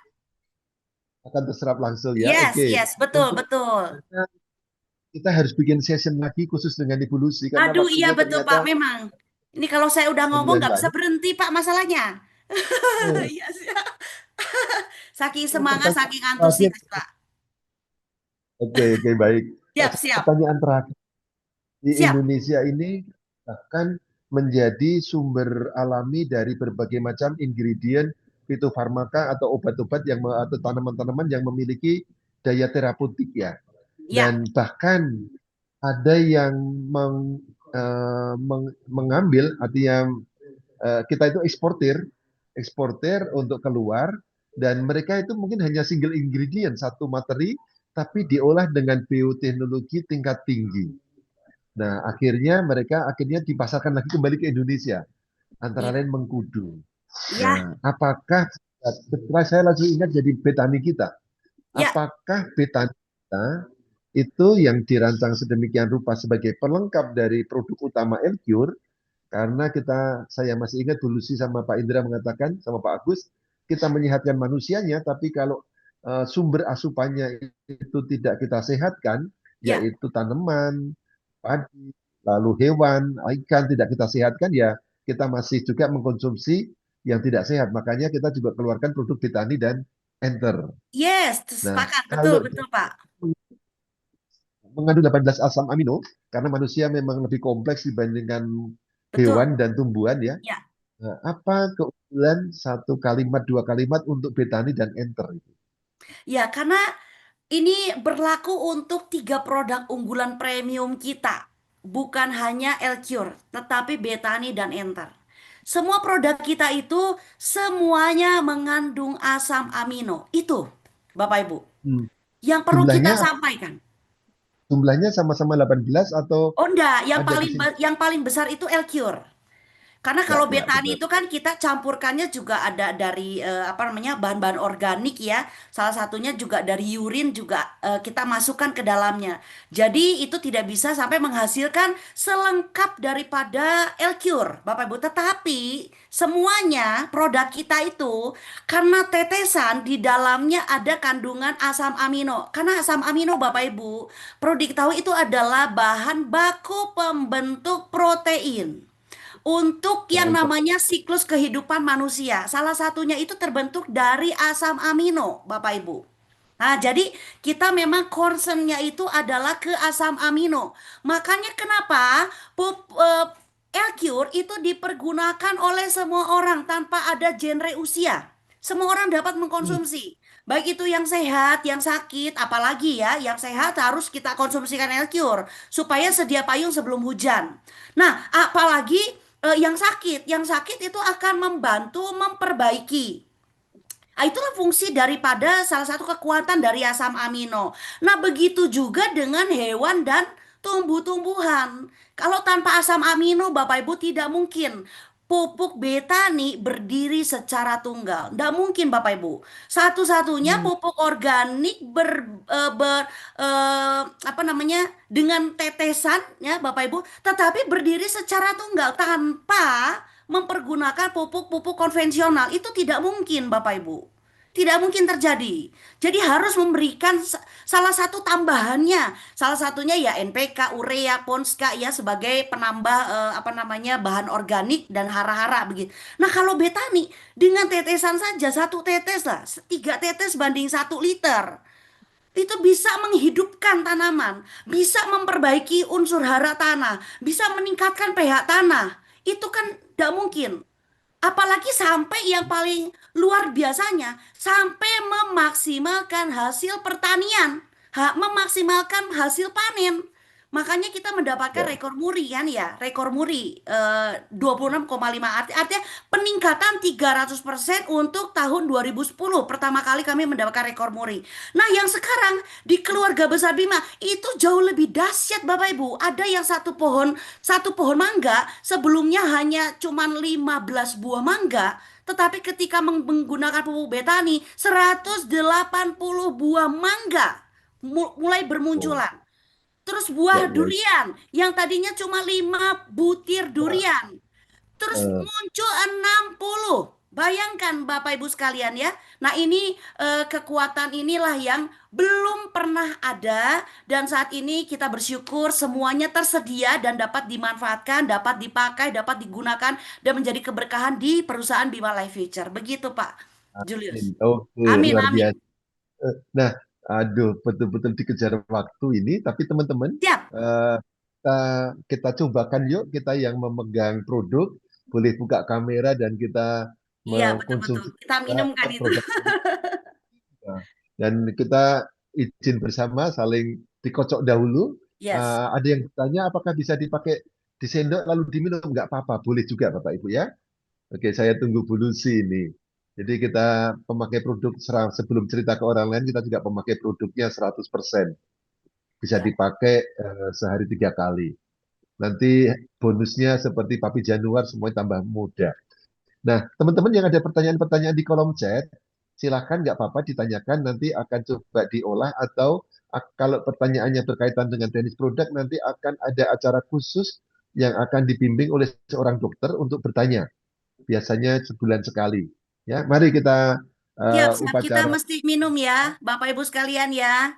akan terserap langsung ya. Yes, Oke. yes, betul, Untuk betul. kita harus bikin session lagi khusus dengan Ibu Lucy karena Aduh, iya waktunya betul Pak, ternyata memang. Ini kalau saya udah ngomong lumayan nggak bisa banyak. berhenti Pak masalahnya. Oh, Iya, siap. Saking oh, semangat, pertanyaan saking terakhir. antusias Pak. Oke, oke, baik. Siap, siap. Pertanyaan terakhir. Di Siap. Indonesia ini bahkan menjadi sumber alami dari berbagai macam ingredient fitofarmaka atau obat-obat atau tanaman-tanaman yang memiliki daya terapeutik ya. Ya, Dan bahkan ada yang mengambil, artinya kita itu eksportir untuk keluar, dan mereka itu mungkin hanya single ingredient, satu materi, tapi diolah dengan bioteknologi tingkat tinggi. Nah, akhirnya dipasarkan lagi kembali ke Indonesia, antara iya, lain mengkudu. iya, Nah, apakah setelah saya langsung ingat jadi petani kita, iya, apakah petani kita itu yang dirancang sedemikian rupa sebagai pelengkap dari produk utama Elcure, karena saya masih ingat dulu sih sama Pak Indra mengatakan, sama Pak Agus, kita menyehatkan manusianya, tapi kalau sumber asupannya itu tidak kita sehatkan, iya. yaitu tanaman, padi, lalu hewan, ikan tidak kita sehatkan, ya kita masih juga mengkonsumsi yang tidak sehat. Makanya kita juga keluarkan produk Betani dan Enter. Yes, Nah, sepakat. Betul, kalau betul, Pak. mengandung 18 asam amino, karena manusia memang lebih kompleks dibandingkan Betul. hewan dan tumbuhan ya. Ya. Nah, apa keunggulan satu kalimat, dua kalimat untuk Betani dan Enter itu? Ya, karena ini berlaku untuk tiga produk unggulan premium kita. Bukan hanya Elcure, tetapi Betani dan Enter. Semua produk kita itu semuanya mengandung asam amino. Itu, Bapak Ibu, Hmm. yang perlu kita Jumlahnya sampaikan. jumlahnya sama-sama 18 atau Oh enggak, ada di sini? yang paling besar itu Elcure. Karena Ya, kalau ya betani benar. itu kan kita campurkannya juga ada dari apa namanya bahan-bahan organik ya. Salah satunya juga dari urin juga kita masukkan ke dalamnya. Jadi itu tidak bisa sampai menghasilkan selengkap daripada Elcure, Bapak Ibu. Tetapi semuanya produk kita itu karena tetesan di dalamnya ada kandungan asam amino. Karena asam amino Bapak Ibu perlu diketahui itu adalah bahan baku pembentuk protein untuk yang Bahan namanya siklus kehidupan manusia. Salah satunya itu terbentuk dari asam amino, Bapak Ibu. Nah, jadi kita memang concernnya itu adalah ke asam amino. Makanya kenapa L-Cure itu dipergunakan oleh semua orang tanpa ada genre usia. Semua orang dapat Hmm, mengkonsumsi. Baik itu yang sehat, yang sakit, apalagi ya, yang sehat harus kita konsumsikan L-Cure supaya sedia payung sebelum hujan. Nah, apalagi yang sakit itu akan membantu memperbaiki. Ah, itulah fungsi daripada salah satu kekuatan dari asam amino. Nah, begitu juga dengan hewan dan tumbuh-tumbuhan. Kalau tanpa asam amino, Bapak Ibu tidak mungkin pupuk betani berdiri secara tunggal. Tidak mungkin, Bapak Ibu. Satu-satunya hmm, pupuk organik apa namanya dengan tetesan ya, Bapak Ibu, tetapi berdiri secara tunggal tanpa mempergunakan pupuk-pupuk konvensional itu tidak mungkin, Bapak Ibu. Tidak mungkin terjadi. Jadi harus memberikan salah satu tambahannya. Salah satunya ya NPK, urea, ponska ya sebagai penambah apa namanya bahan organik dan hara-hara begitu. Nah kalau betani dengan tetesan saja satu tetes lah, tiga tetes banding 1 liter itu bisa menghidupkan tanaman, bisa memperbaiki unsur hara tanah, bisa meningkatkan pH tanah. Itu kan tidak mungkin. Apalagi sampai yang paling luar biasanya, sampai memaksimalkan hasil pertanian, memaksimalkan hasil panen. Makanya kita mendapatkan ya. rekor muri kan ya, rekor muri 26,5 artinya peningkatan 300% untuk tahun 2010. Pertama kali kami mendapatkan rekor muri. Nah, yang sekarang di keluarga besar Bima itu jauh lebih dahsyat Bapak Ibu. Ada yang satu pohon mangga sebelumnya hanya cuman 15 buah mangga, tetapi ketika menggunakan pupuk betani 180 buah mangga mulai Oh, bermunculan. Terus ya, buah ya. durian yang tadinya cuma 5 butir Wah, durian. Terus eh, muncul 60. Bayangkan Bapak Ibu sekalian ya. Nah ini kekuatan inilah yang belum pernah ada. Dan saat ini kita bersyukur semuanya tersedia dan dapat dimanfaatkan, dapat dipakai, dapat digunakan. Dan menjadi keberkahan di perusahaan Bima Life Future. Begitu Pak Julius. oke, Amin, luar amin. biasa. Nah, aduh, betul-betul dikejar waktu ini. Tapi teman-teman, Siap. eh, kita, kita cobakan yuk, kita yang memegang produk, boleh buka kamera dan kita Iya, betul-betul. mengkonsumsi Kita minumkan itu. produk kita. Dan kita izin bersama saling dikocok dahulu. Yes. Ada yang bertanya apakah bisa dipakai di sendok lalu diminum? Nggak apa-apa, boleh juga Bapak Ibu ya. Oke, saya tunggu Bu Lucy ini. Jadi kita pemakai produk sebelum cerita ke orang lain, kita juga pemakai produknya 100%. Bisa Ya. dipakai sehari 3 kali. Nanti bonusnya seperti Papi Januar semuanya tambah mudah. Nah, teman-teman yang ada pertanyaan-pertanyaan di kolom chat, silahkan nggak apa-apa ditanyakan, nanti akan coba diolah atau kalau pertanyaannya berkaitan dengan teknis produk, nanti akan ada acara khusus yang akan dibimbing oleh seorang dokter untuk bertanya. Biasanya sebulan sekali. Ya, mari kita Siap, siap. Kita upacara. mesti minum ya, Bapak Ibu sekalian ya.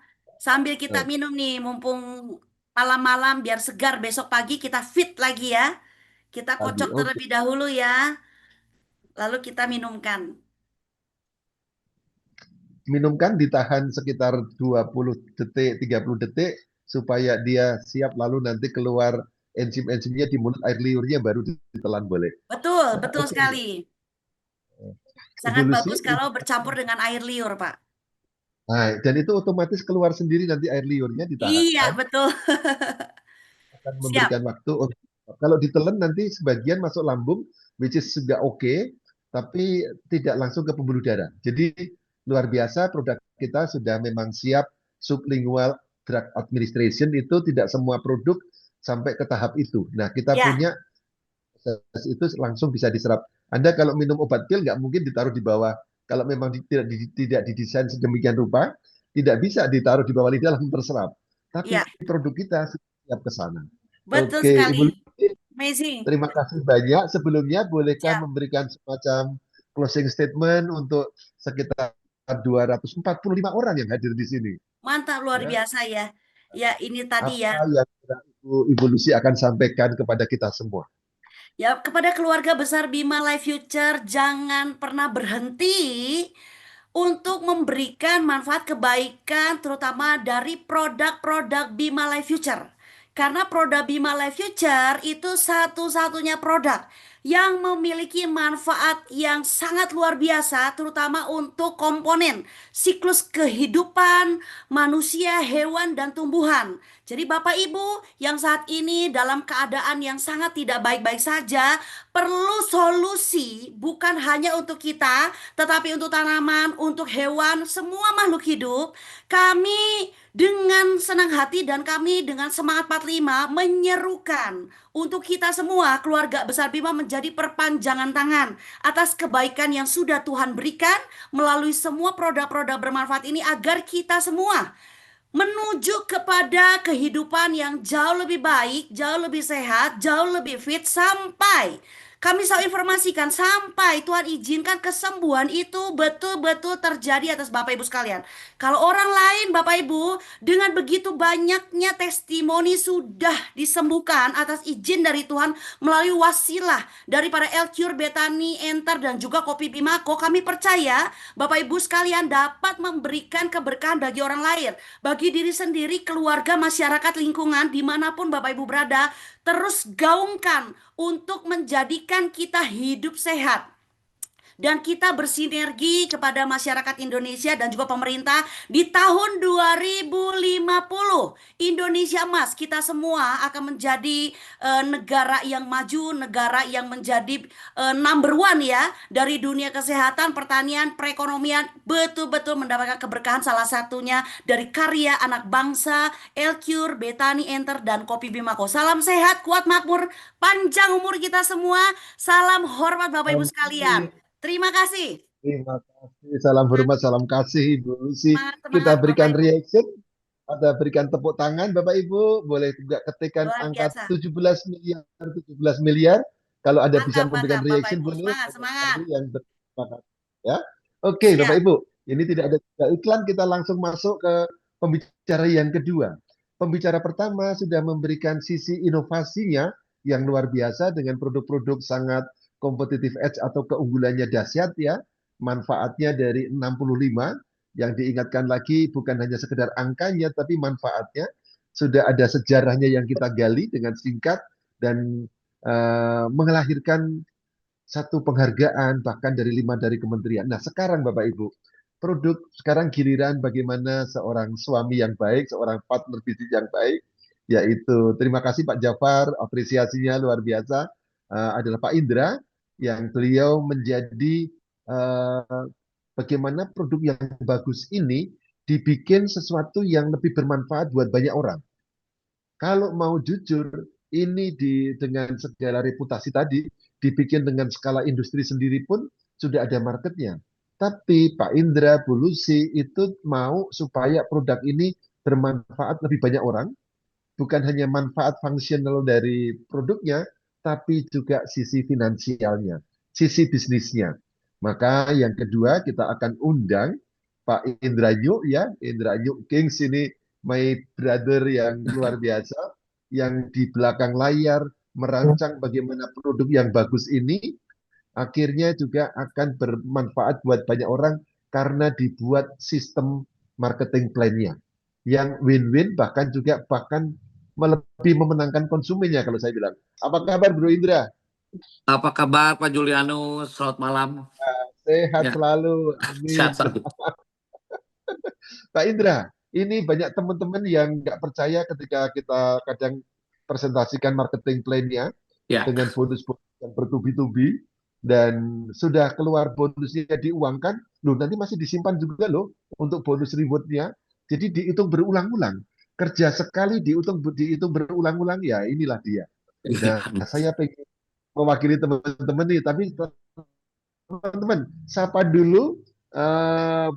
Sambil kita eh, minum nih, mumpung malam-malam biar segar besok pagi kita fit lagi ya. Kita Pagi. kocok Oke, terlebih dahulu ya. lalu kita minumkan. Minumkan ditahan sekitar 20 detik, 30 detik supaya dia siap lalu nanti keluar enzim-enzimnya di mulut air liurnya baru ditelan boleh. Betul, Nah, betul oke. sekali. Sangat Evolusi bagus itu, kalau bercampur dengan air liur, Pak. nah, dan itu otomatis keluar sendiri nanti air liurnya Iya, ditahan betul. akan Siap. memberikan waktu kalau ditelan nanti sebagian masuk lambung which is sudah oke tapi tidak langsung ke pembuluh darah. Jadi luar biasa produk kita sudah memang siap sublingual drug administration itu tidak semua produk sampai ke tahap itu. Nah, kita Ya, punya itu langsung bisa diserap. Anda kalau minum obat pil nggak mungkin ditaruh di bawah. Kalau memang tidak didesain sedemikian rupa, tidak bisa ditaruh di bawah lidah langsung terserap. Tapi ya, produk kita siap ke sana. betul Oke, sekali. Ibu Lucy, Amazing. terima kasih banyak. Sebelumnya, bolehkah Siap. memberikan semacam closing statement untuk sekitar 245 orang yang hadir di sini? Mantap, luar Ya, biasa ya. Ya, ini tadi ya. apa yang Ibu Lucy akan sampaikan kepada kita semua? Ya, kepada keluarga besar Bima Life Future, jangan pernah berhenti untuk memberikan manfaat kebaikan terutama dari produk-produk Bima Life Future. Karena produk Bima Life Future itu satu-satunya produk yang memiliki manfaat yang sangat luar biasa terutama untuk komponen siklus kehidupan manusia, hewan, dan tumbuhan. Jadi Bapak Ibu yang saat ini dalam keadaan yang sangat tidak baik-baik saja, perlu solusi bukan hanya untuk kita, tetapi untuk tanaman, untuk hewan, semua makhluk hidup. Kami dengan senang hati dan kami dengan semangat 45 menyerukan untuk kita semua keluarga besar Bima menjadi perpanjangan tangan atas kebaikan yang sudah Tuhan berikan melalui semua produk-produk bermanfaat ini agar kita semua menuju kepada kehidupan yang jauh lebih baik, jauh lebih sehat, jauh lebih fit sampai kami selalu informasikan sampai Tuhan izinkan kesembuhan itu betul-betul terjadi atas Bapak Ibu sekalian. Kalau orang lain Bapak Ibu dengan begitu banyaknya testimoni sudah disembuhkan atas izin dari Tuhan melalui wasilah daripada El Cure, Betani, Enter dan juga Kopi Bimako, kami percaya Bapak Ibu sekalian dapat memberikan keberkahan bagi orang lain, bagi diri sendiri, keluarga, masyarakat, lingkungan, dimanapun Bapak Ibu berada, terus gaungkan untuk menjadikan kita hidup sehat dan kita bersinergi kepada masyarakat Indonesia dan juga pemerintah di tahun 2050 Indonesia Emas kita semua akan menjadi negara yang maju, negara yang menjadi number one ya dari dunia kesehatan, pertanian, perekonomian betul-betul mendapatkan keberkahan salah satunya dari karya anak bangsa Elcure, Betani Enter dan Kopi Bimako. Salam sehat, kuat makmur, panjang umur kita semua. Salam hormat Bapak Ibu sekalian. Amin. Terima kasih. Terima kasih. Salam hormat, salam kasih Ibu Lucy. Semangat, Kita semangat Bapak berikan Ibu. reaction, ada berikan tepuk tangan Bapak Ibu. Boleh juga ketikkan Luar angka biasa. 17 miliar, 17 miliar. Kalau ada bisa Mantap, memberikan mantap Bapak reaction Ibu. boleh. Semangat, Banyak semangat. sekali yang berterima kasih. Ya. Oke Bapak Siap. Ibu, ini tidak ada iklan, kita langsung masuk ke pembicara yang kedua. Pembicara pertama sudah memberikan sisi inovasinya yang luar biasa dengan produk-produk sangat kompetitif edge atau keunggulannya dahsyat ya, manfaatnya dari 65 yang diingatkan lagi bukan hanya sekedar angkanya tapi manfaatnya sudah ada sejarahnya yang kita gali dengan singkat dan melahirkan satu penghargaan bahkan dari 5 dari kementerian. Nah sekarang Bapak Ibu, produk sekarang giliran bagaimana seorang suami yang baik, seorang partner bisnis yang baik, yaitu terima kasih Pak Jafar, apresiasinya luar biasa, adalah Pak Indra, yang beliau menjadi bagaimana produk yang bagus ini dibikin sesuatu yang lebih bermanfaat buat banyak orang. Kalau mau jujur, ini dengan segala reputasi tadi, dibikin dengan skala industri sendiri pun sudah ada marketnya. Tapi Pak Indra, Bu Lucy itu mau supaya produk ini bermanfaat lebih banyak orang, bukan hanya manfaat fungsional dari produknya, tapi juga sisi finansialnya, sisi bisnisnya. Maka yang kedua kita akan undang Pak Indrayu ya, Indrayu Kings ini my brother yang luar biasa, yang di belakang layar merancang bagaimana produk yang bagus ini akhirnya juga akan bermanfaat buat banyak orang karena dibuat sistem marketing plan-nya yang win-win, bahkan lebih memenangkan konsumennya kalau saya bilang. Apa kabar Bro Indra? Apa kabar Pak Julianus? Selamat malam. Sehat Ya, selalu, sehat amin. selalu. Pak Indra, ini banyak teman-teman yang nggak percaya ketika kita kadang presentasikan marketing plan-nya Ya, dengan bonus-bonus yang bertubi-tubi, dan sudah keluar bonusnya diuangkan, loh nanti masih disimpan juga loh untuk bonus reward-nya. Jadi dihitung berulang-ulang. Kerja sekali dihitung berulang-ulang, ya inilah dia. Nah, saya pengen mewakili teman-teman nih, tapi teman-teman, sapa dulu eh,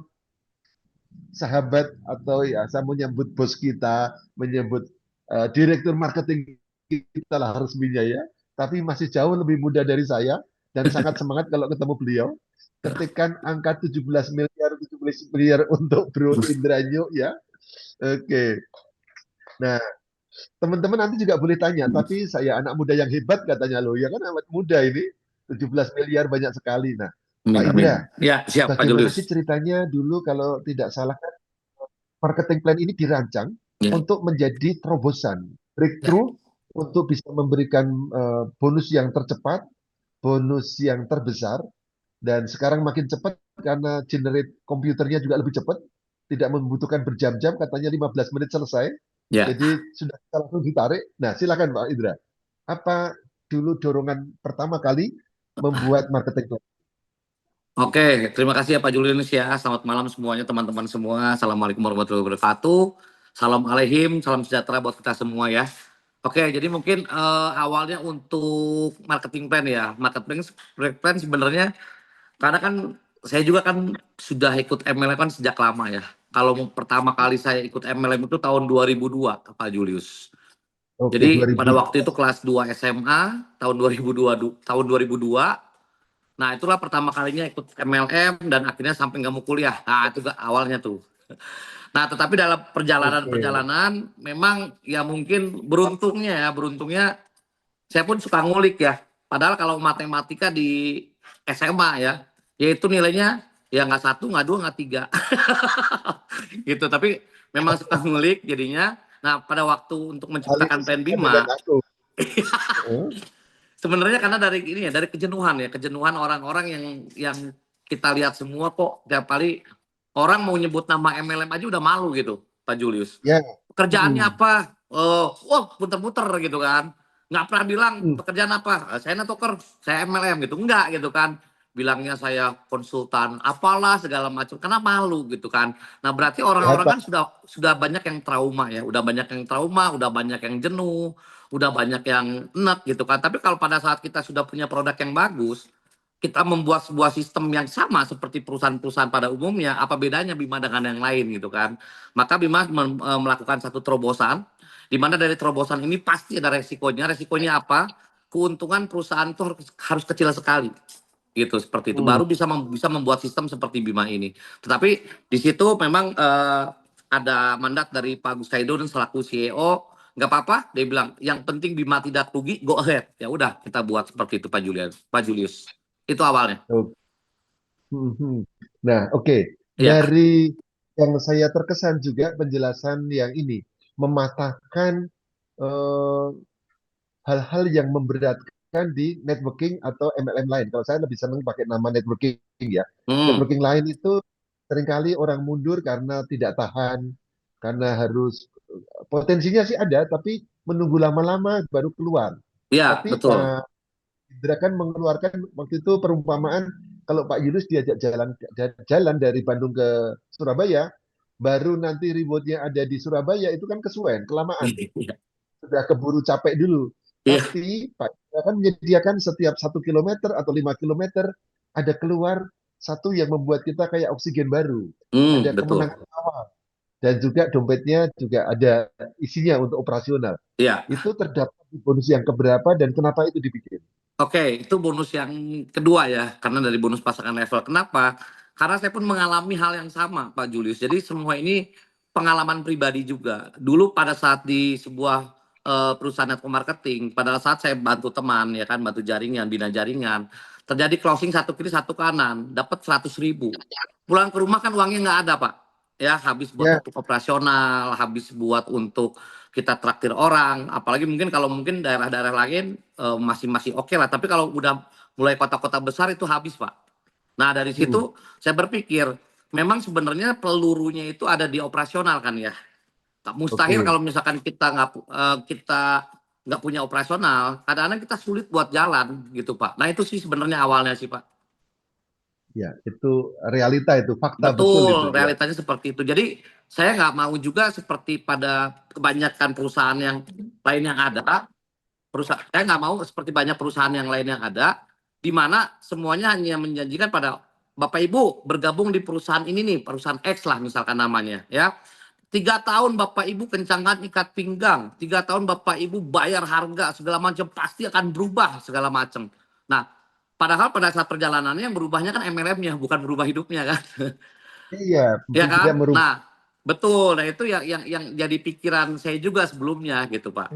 sahabat, atau ya saya menyebut bos kita, menyebut direktur marketing kita lah resminya ya, tapi masih jauh lebih muda dari saya dan sangat semangat kalau ketemu beliau. Ketikkan angka 17 miliar, 17 miliar untuk Bro Indranyo ya. Oke. Nah, teman-teman nanti juga boleh tanya, tapi saya anak muda yang hebat katanya loh, ya kan anak muda ini, 17 miliar banyak sekali. Nah, Pak amin, amin. Indra, Ya, siap Pak bagaimana sih Julius. ceritanya dulu kalau tidak salah marketing plan ini dirancang Ya, untuk menjadi terobosan, ya, breakthrough untuk bisa memberikan bonus yang tercepat, bonus yang terbesar, dan sekarang makin cepat karena generate komputernya juga lebih cepat, tidak membutuhkan berjam-jam, katanya 15 menit selesai, ya. jadi sudah bisa langsung ditarik. Nah, silakan Pak Indra. Apa dulu dorongan pertama kali membuat marketing plan? Oke, terima kasih ya Pak Julius ya. Selamat malam semuanya teman-teman semua. Assalamualaikum warahmatullahi wabarakatuh. Salam alehim, salam sejahtera buat kita semua ya. Oke, jadi mungkin awalnya untuk marketing plan ya. Marketing plan sebenarnya karena kan saya juga kan sudah ikut MLM kan sejak lama ya. Kalau pertama kali saya ikut MLM itu tahun 2002, Pak Julius. Oke, Jadi pada 2002. waktu itu kelas 2 SMA tahun 2002, tahun 2002. Nah, itulah pertama kalinya ikut MLM dan akhirnya sampai nggak mau kuliah. Nah, itu awalnya tuh. Nah, tetapi dalam Oke. perjalanan memang ya mungkin beruntungnya saya pun suka ngulik ya. Padahal kalau matematika di SMA ya, yaitu nilainya ya nggak satu, nggak dua, nggak tiga. Gitu. Tapi memang suka ngulik jadinya. Nah, pada waktu untuk Paling menciptakan plan sama dengan Bima, aku. Heeh. sebenarnya karena dari ini ya, dari kejenuhan orang-orang yang kita lihat semua kok tiap kali orang mau nyebut nama MLM aja udah malu gitu, Pak Julius. Ya. Pekerjaannya Mm. apa? Wah, puter-puter gitu kan. Nggak pernah bilang Mm. pekerjaan apa. Saya netoker, saya MLM gitu. Enggak gitu kan. Bilangnya saya konsultan, apalah segala macam. Karena malu gitu kan. Nah, berarti Sehat, orang-orang Pak. kan sudah banyak yang trauma ya. Udah banyak yang trauma, udah banyak yang jenuh, udah banyak yang enak gitu kan. Tapi kalau pada saat kita sudah punya produk yang bagus, kita membuat sebuah sistem yang sama seperti perusahaan-perusahaan pada umumnya, apa bedanya Bima dengan yang lain gitu kan. Maka Bima melakukan satu terobosan, di mana dari terobosan ini pasti ada resikonya. Resikonya apa? Keuntungan perusahaan itu harus kecil sekali. Gitu, seperti itu. Mm. Baru bisa membuat sistem seperti Bima ini. Tetapi di situ memang ada mandat dari Pak Gus Kaido dan selaku CEO, nggak apa-apa, dia bilang yang penting Bima tidak rugi, go ahead. Ya udah, kita buat seperti itu Pak Julius. Pak Julius. Itu awalnya. Oke. Mhm. Nah, oke. Iya, Dari yang saya terkesan juga penjelasan yang ini mematahkan eh, hal-hal yang memberatkan di networking atau MLM lain. Kalau saya lebih senang pakai nama networking ya. hmm, Networking lain itu seringkali orang mundur karena tidak tahan, karena harus potensinya sih ada, tapi menunggu lama-lama baru keluar. iya Tapi betul. Pak Indra kan mengeluarkan waktu itu perumpamaan kalau Pak Yunus diajak jalan dari Bandung ke Surabaya, baru nanti rewardnya ada di Surabaya, itu kan kesuwen, kelamaan. Iya, Sudah keburu capek dulu. iya, Tapi Pak Indra kan menyediakan setiap 1 kilometer atau 5 kilometer ada keluar satu yang membuat kita kayak oksigen baru. Ada betul. kemenangan awal. Dan juga dompetnya juga ada isinya untuk operasional. Iya. Itu terdapat di bonus yang keberapa dan kenapa itu dibikin? Oke, itu bonus yang kedua ya, karena dari bonus pasangan level. Kenapa? Karena saya pun mengalami hal yang sama, Pak Julius. Jadi semua ini pengalaman pribadi juga. Dulu pada saat di sebuah perusahaan network marketing, pada saat saya bantu teman, ya kan, bantu jaringan, bina jaringan. terjadi closing satu kiri satu kanan, dapat 100.000. Pulang ke rumah kan uangnya nggak ada Pak. Ya habis buat Ya, untuk operasional, habis buat untuk kita traktir orang. Apalagi mungkin kalau mungkin daerah-daerah lain masih oke lah. Tapi kalau udah mulai kota-kota besar itu habis Pak. Nah dari mm, situ saya berpikir memang sebenarnya pelurunya itu ada di operasional kan ya. Tak mustahil oke. kalau misalkan kita nggak punya operasional, kadang-kadang kita sulit buat jalan gitu Pak. Nah itu sih sebenarnya awalnya sih Pak. Ya, itu realita itu, fakta betul itu Betul, ya. realitanya seperti itu. Jadi saya nggak mau juga seperti pada kebanyakan perusahaan yang lain yang ada. Saya nggak mau seperti banyak perusahaan yang lain yang ada, di mana semuanya hanya menjanjikan pada Bapak Ibu bergabung di perusahaan ini nih, perusahaan X lah misalkan namanya, ya. 3 tahun Bapak Ibu kencangkan ikat pinggang, 3 tahun Bapak Ibu bayar harga segala macam pasti akan berubah segala macam. Nah, padahal pada saat perjalanannya yang berubahnya kan MLM-nya, bukan berubah hidupnya kan. Iya, Ya tidak kan? merubah. Nah, betul. Nah, itu yang jadi pikiran saya juga sebelumnya gitu, Pak.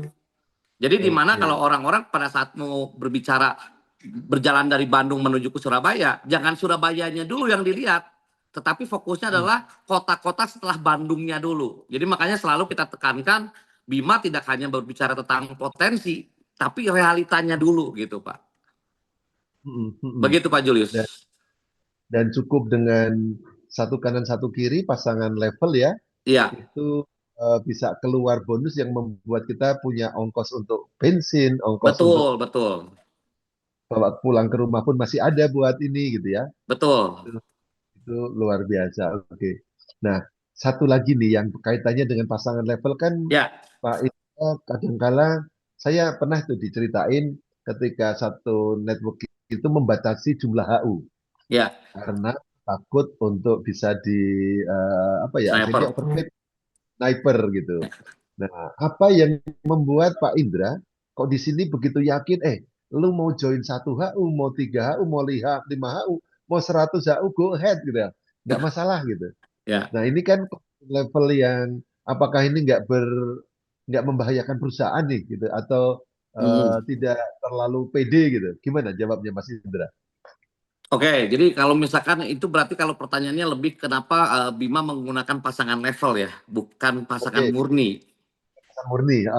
Jadi di mana Oke. kalau orang-orang pada saat mau berbicara berjalan dari Bandung menuju ke Surabaya, jangan Surabayanya dulu yang dilihat, tetapi fokusnya Hmm, adalah kota-kota setelah Bandungnya dulu. Jadi makanya selalu kita tekankan Bima tidak hanya berbicara tentang potensi, tapi realitanya dulu gitu, Pak. mm. Begitu Pak Julius. Dan, dan cukup dengan satu kanan satu kiri pasangan level ya, Iya, itu bisa keluar bonus yang membuat kita punya ongkos untuk bensin, ongkos untuk betul, betul. bawa pulang ke rumah pun masih ada buat ini gitu ya. Betul. Itu luar biasa. Oke. Nah, satu lagi nih yang kaitannya dengan pasangan level kan Ya, Pak Indra, kadangkala saya pernah tuh diceritain ketika satu network itu membatasi jumlah HU ya, karena takut untuk bisa di apa ya akhirnya sniper. overpaid sniper gitu. Nah, apa yang membuat Pak Indra kok di sini begitu yakin, lu mau join 1 HU, mau 3 HU, mau 5 HU, mau 100 HU, go ahead gitu ya. Nggak masalah gitu. Ya. Nah, ini kan level yang apakah ini nggak membahayakan perusahaan nih gitu atau Mm. tidak terlalu pede gitu. Gimana jawabnya Mas Indra? Oke, jadi kalau misalkan itu berarti kalau pertanyaannya lebih kenapa Bima menggunakan pasangan level ya, bukan pasangan Oke, murni. murni.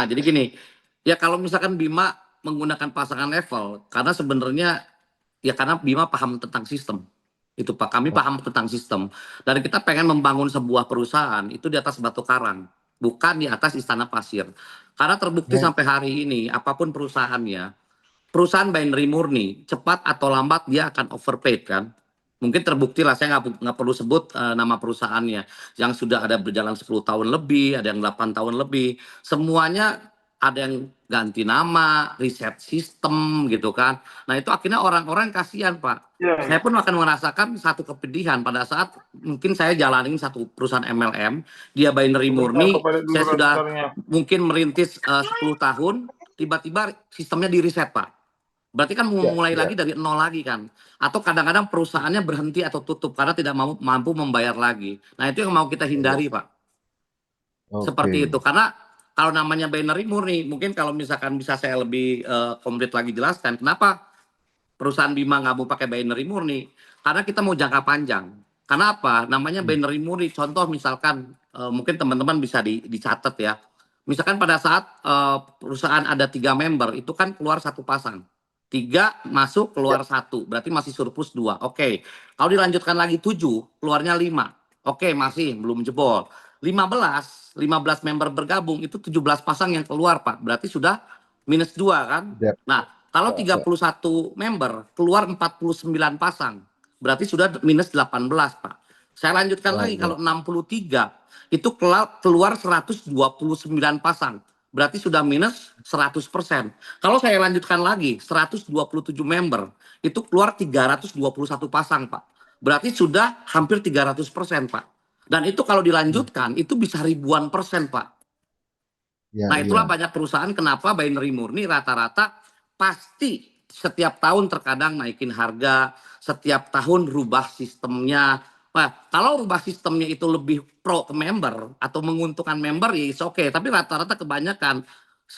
Jadi gini, ya kalau misalkan Bima menggunakan pasangan level, karena sebenarnya ya karena Bima paham tentang sistem. Itu Pak, kami paham tentang sistem. Dan kita pengen membangun sebuah perusahaan itu di atas batu karang, bukan di atas istana pasir. Karena terbukti Ya, sampai hari ini, apapun perusahaannya, perusahaan binary murni, cepat atau lambat dia akan overpaid kan. Mungkin terbukti lah, saya nggak perlu sebut nama perusahaannya. Yang sudah ada berjalan 10 tahun lebih, ada yang 8 tahun lebih. Semuanya ada yang ganti nama, reset sistem gitu kan. Nah itu akhirnya orang-orang kasihan Pak. Saya pun akan merasakan satu kepedihan pada saat mungkin saya jalanin satu perusahaan MLM, dia binary murni, saya sudah mungkin merintis 10 tahun, tiba-tiba sistemnya di reset Pak. Berarti kan ya, mulai ya. lagi dari nol lagi kan. Atau kadang-kadang perusahaannya berhenti atau tutup karena tidak mampu membayar lagi. Nah itu yang mau kita Ya. hindari Pak. Seperti Oke. itu. Karena kalau namanya binary murni, mungkin kalau misalkan bisa saya lebih komplit lagi jelaskan. Kenapa perusahaan Bima nggak mau pakai binary murni? Karena kita mau jangka panjang. Karena apa? Namanya Hmm, binary murni. Contoh misalkan, mungkin teman-teman bisa dicatat ya. Misalkan pada saat perusahaan ada 3 member, itu kan keluar 1 pasang. 3 masuk, ya, keluar 1. Berarti masih surplus 2. Oke. Kalau dilanjutkan lagi 7, keluarnya 5. Oke, masih belum jebol. 15 member bergabung, itu 17 pasang yang keluar, Pak. Berarti sudah minus 2 kan? ya, Nah, kalau ya, ya. 31 member, keluar 49 pasang. Berarti sudah minus 18, Pak. Saya lanjutkan Wah, lagi, wah. kalau 63, itu keluar 129 pasang. Berarti sudah minus 100%. Kalau saya lanjutkan lagi, 127 member, itu keluar 321 pasang, Pak. Berarti sudah hampir 300%, Pak. Dan itu kalau Hmm, dilanjutkan, itu bisa ribuan persen, Pak. ya, Nah, itulah ya. banyak perusahaan kenapa binary murni rata-rata pasti setiap tahun terkadang naikin harga, setiap tahun rubah sistemnya. Nah, kalau rubah sistemnya itu lebih pro ke member atau menguntungkan member ya oke, tapi rata-rata kebanyakan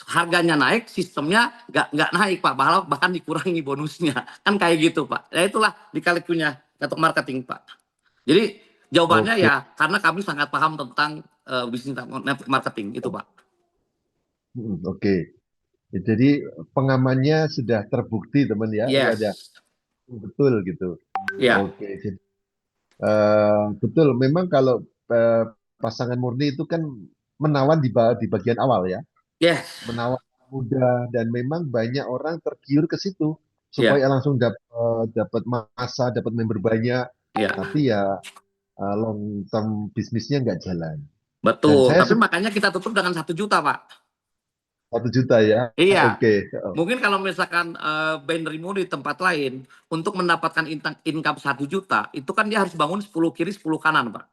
harganya naik, sistemnya nggak naik Pak, bahkan dikurangi bonusnya, kan kayak gitu Pak. Ya itulah lika-likunya network marketing Pak. Jadi jawabannya Oke. ya karena kami sangat paham tentang bisnis network marketing itu Pak. Oke. Ya, jadi pengamannya sudah terbukti teman ya, ada Yes, betul gitu. ya, Oke, jadi betul. Memang kalau eh, pasangan murni itu kan menawan di bagian awal ya, yes, menawan muda dan memang banyak orang tergiur ke situ ya, supaya langsung dapat masa, dapat member banyak, ya, tapi ya long term bisnisnya nggak jalan. Dan betul. saya Tapi makanya kita tutup dengan 1 juta Pak. 1 juta ya, Iya, oke. mungkin kalau misalkan demo di tempat lain untuk mendapatkan income 1 juta, itu kan dia harus bangun 10 kiri 10 kanan Pak.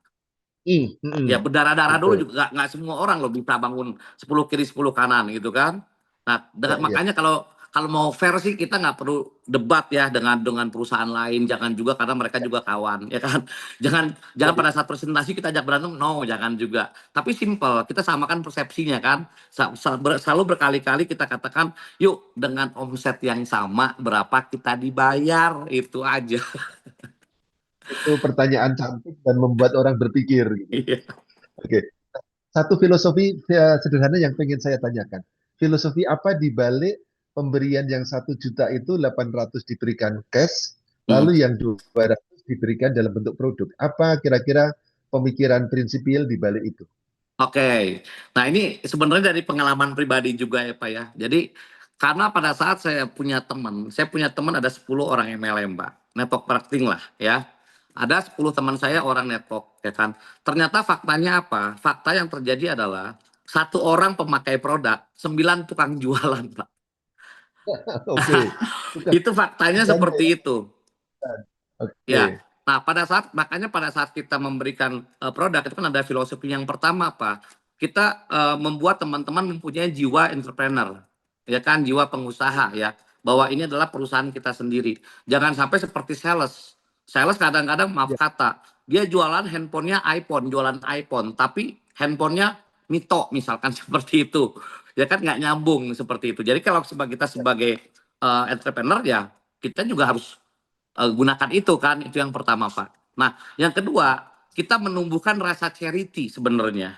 Ya berdarah-darah dulu Betul. juga nggak semua orang loh bisa bangun 10 kiri 10 kanan gitu kan. Nah, Ya, ya. makanya kalau kalau mau fair sih kita nggak perlu debat ya dengan perusahaan lain, jangan juga karena mereka juga kawan ya kan. Jangan jangan pada saat presentasi kita ajak berantem, no jangan juga. Tapi simple, kita samakan persepsinya kan. Selalu berkali-kali kita katakan, yuk dengan omset yang sama berapa kita dibayar, itu aja. Itu pertanyaan cantik dan membuat orang berpikir gitu. Iya. Oke. Satu filosofi sederhana yang pengen saya tanyakan. Filosofi apa di balik pemberian yang 1 juta itu 800 diberikan cash, Mm. lalu yang 200 diberikan dalam bentuk produk. Apa kira-kira pemikiran prinsipil di balik itu? Oke, nah ini sebenarnya dari pengalaman pribadi juga ya Pak ya. Jadi karena pada saat saya punya teman ada 10 orang MLM Pak, network marketing lah ya. Ada 10 teman saya orang network ya kan. Ternyata faktanya apa? Fakta yang terjadi adalah 1 orang pemakai produk, 9 tukang jualan Pak. Oke. Bukan Itu faktanya ganda ya. seperti itu. Ya, Oke. nah makanya pada saat kita memberikan produk itu kan ada filosofi yang pertama Pak. Kita membuat teman-teman mempunyai jiwa entrepreneur, ya kan, jiwa pengusaha ya. Bahwa ini adalah perusahaan kita sendiri. Jangan sampai seperti sales. Sales kadang-kadang maaf Ya. kata, dia jualan handphonenya iPhone, jualan iPhone, tapi handphonenya Mito misalkan seperti itu. Ya kan nggak nyambung seperti itu. Jadi kalau kita sebagai entrepreneur ya kita juga harus gunakan itu kan, itu yang pertama Pak. Nah, yang kedua, kita menumbuhkan rasa charity sebenarnya.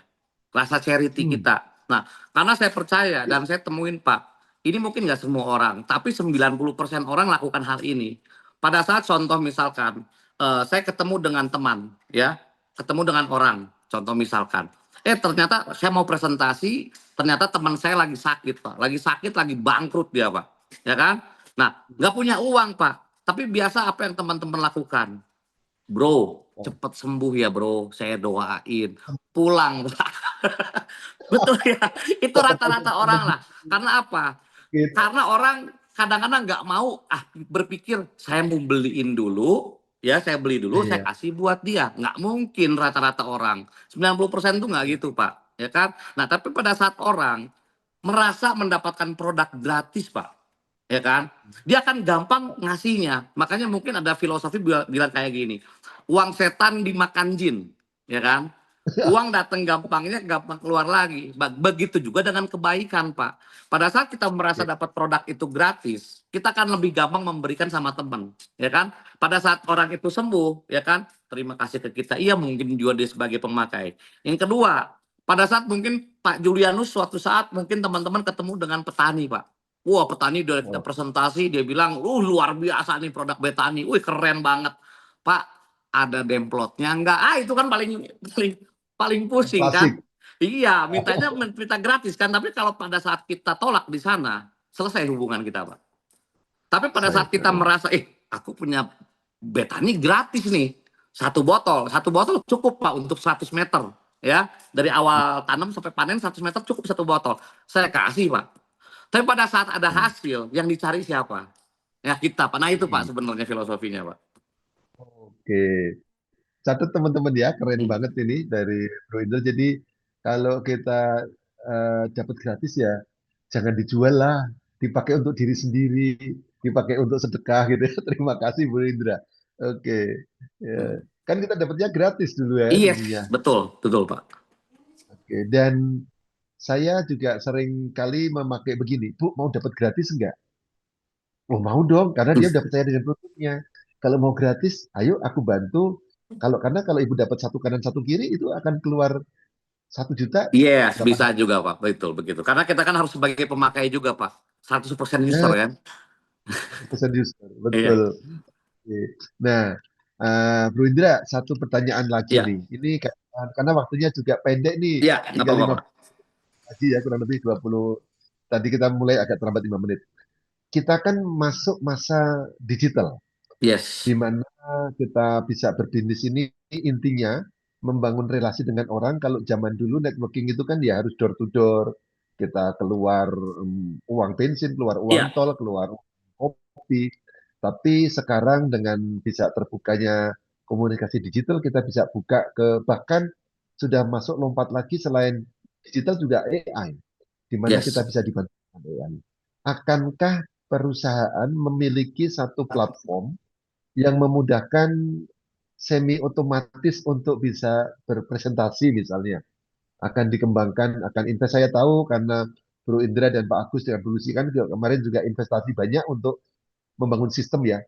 Rasa charity Hmm. kita. Nah, karena saya percaya dan saya temuin Pak, ini mungkin nggak semua orang, tapi 90% orang lakukan hal ini. Pada saat contoh misalkan, saya ketemu dengan teman, ya, ketemu dengan orang, contoh misalkan, ternyata saya mau presentasi, ternyata teman saya lagi sakit Pak, lagi bangkrut dia Pak, ya kan? Nah, nggak punya uang Pak, tapi biasa apa yang teman-teman lakukan? Bro, cepet sembuh ya bro, saya doain. Pulang, Pak. Betul ya, itu rata-rata orang lah. Karena apa? Gitu. Karena orang kadang-kadang nggak mau berpikir saya mau beliin dulu, ya saya beli dulu, saya Iya. kasih buat dia. Nggak mungkin rata-rata orang. 90% tuh nggak gitu Pak, ya kan? Nah tapi pada saat orang merasa mendapatkan produk gratis Pak, ya kan? Dia akan gampang ngasihnya. Makanya mungkin ada filosofi bilang kayak gini, uang setan dimakan jin, ya kan? Uang datang gampangnya, gampang keluar lagi. Begitu juga dengan kebaikan, Pak. Pada saat kita merasa dapat produk itu gratis, kita akan lebih gampang memberikan sama teman, ya kan? Pada saat orang itu sembuh, ya kan? Terima kasih ke kita. Iya, mungkin juga dia sebagai pemakai. Yang kedua, pada saat mungkin Pak Julianus suatu saat mungkin teman-teman ketemu dengan petani, Pak. Wah, petani udah kita Oh, presentasi, dia bilang, luar biasa nih produk Betani. Wih, keren banget. Pak, ada demplotnya enggak? Itu kan paling paling paling pusing kan? klasik. Iya, minta gratis kan. Tapi kalau pada saat kita tolak di sana, selesai hubungan kita, Pak. Tapi pada Saya. saat kita merasa, aku punya Betani gratis nih. Satu botol cukup Pak untuk 100 meter. Ya, dari awal tanam sampai panen 100 meter cukup satu botol. Saya kasih Pak. Tapi pada saat ada hasil, yang dicari siapa? Ya kita Pak. Nah itu Pak sebenarnya filosofinya Pak. Oke. Catat teman-teman ya, keren Hmm. banget ini dari Bro Indra. Jadi kalau kita dapat gratis ya, jangan dijual lah, dipakai untuk diri sendiri, dipakai untuk sedekah gitu ya. Terima kasih Bro Indra. Oke. Ya. Kan kita dapatnya gratis dulu ya Yes, dulunya. betul, betul Pak. Oke. Dan saya juga sering kali memakai begini, Bu, mau dapat gratis enggak? Oh, mau dong, karena dia udah percaya dengan produknya. Kalau mau gratis, ayo aku bantu. Karena kalau ibu dapat satu kanan satu kiri itu akan keluar 1 juta Yes, berapa bisa hari? juga Pak, betul begitu. Karena kita kan harus sebagai pemakai juga Pak, 100% user Nah, kan. pesan user, Iya, betul. Oke. Nah, Bro Indra, satu pertanyaan lagi iya, nih. Ini karena waktunya juga pendek nih, iya, nggak tinggal apa-apa lima Pak. lagi ya, kurang lebih 20. Tadi kita mulai agak terlambat 5 menit. Kita kan masuk masa digital, di Yes, mana kita bisa berbisnis ini intinya membangun relasi dengan orang. Kalau zaman dulu networking itu kan ya harus door to door, kita keluar uang bensin, keluar uang iya, tol, keluar uang kopi. Tapi sekarang dengan bisa terbukanya komunikasi digital, kita bisa buka ke bahkan sudah masuk lompat lagi selain digital juga AI, di mana kita yes, bisa dibantu dengan AI. Akankah perusahaan memiliki satu platform yang memudahkan semi otomatis untuk bisa berpresentasi misalnya akan dikembangkan, akan invest, saya tahu karena Bro Indra dan Pak Agus dengan Bulusi kan juga kemarin juga investasi banyak untuk membangun sistem ya.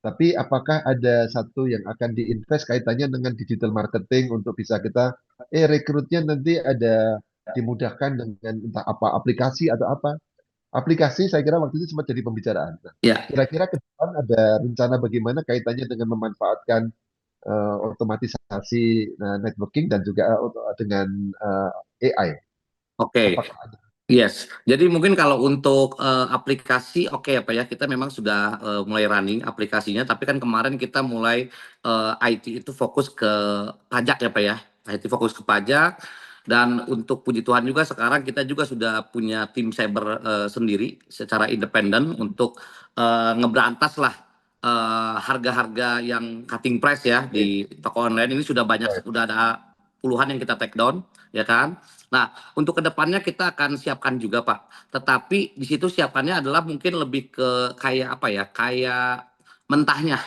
Tapi apakah ada satu yang akan diinvest kaitannya dengan digital marketing untuk bisa kita rekrutnya nanti ada dimudahkan dengan entah apa aplikasi atau apa. Aplikasi saya kira waktu itu sempat jadi pembicaraan. Nah, iya. kira-kira ke depan ada rencana bagaimana kaitannya dengan memanfaatkan otomatisasi networking dan juga dengan AI. Oke. Apakah ada? Yes, jadi mungkin kalau untuk aplikasi oke ya Pak ya, kita memang sudah mulai running aplikasinya, tapi kan kemarin kita mulai IT itu fokus ke pajak ya Pak ya, IT fokus ke pajak, dan untuk puji Tuhan juga sekarang kita juga sudah punya tim cyber sendiri secara independen untuk ngeberantas lah harga-harga yang cutting price ya Oke, di toko online ini sudah banyak, baik. sudah ada puluhan yang kita take down ya kan. Nah, untuk kedepannya kita akan siapkan juga Pak. Tetapi di situ siapannya adalah mungkin lebih ke kayak apa ya? Kayak mentahnya,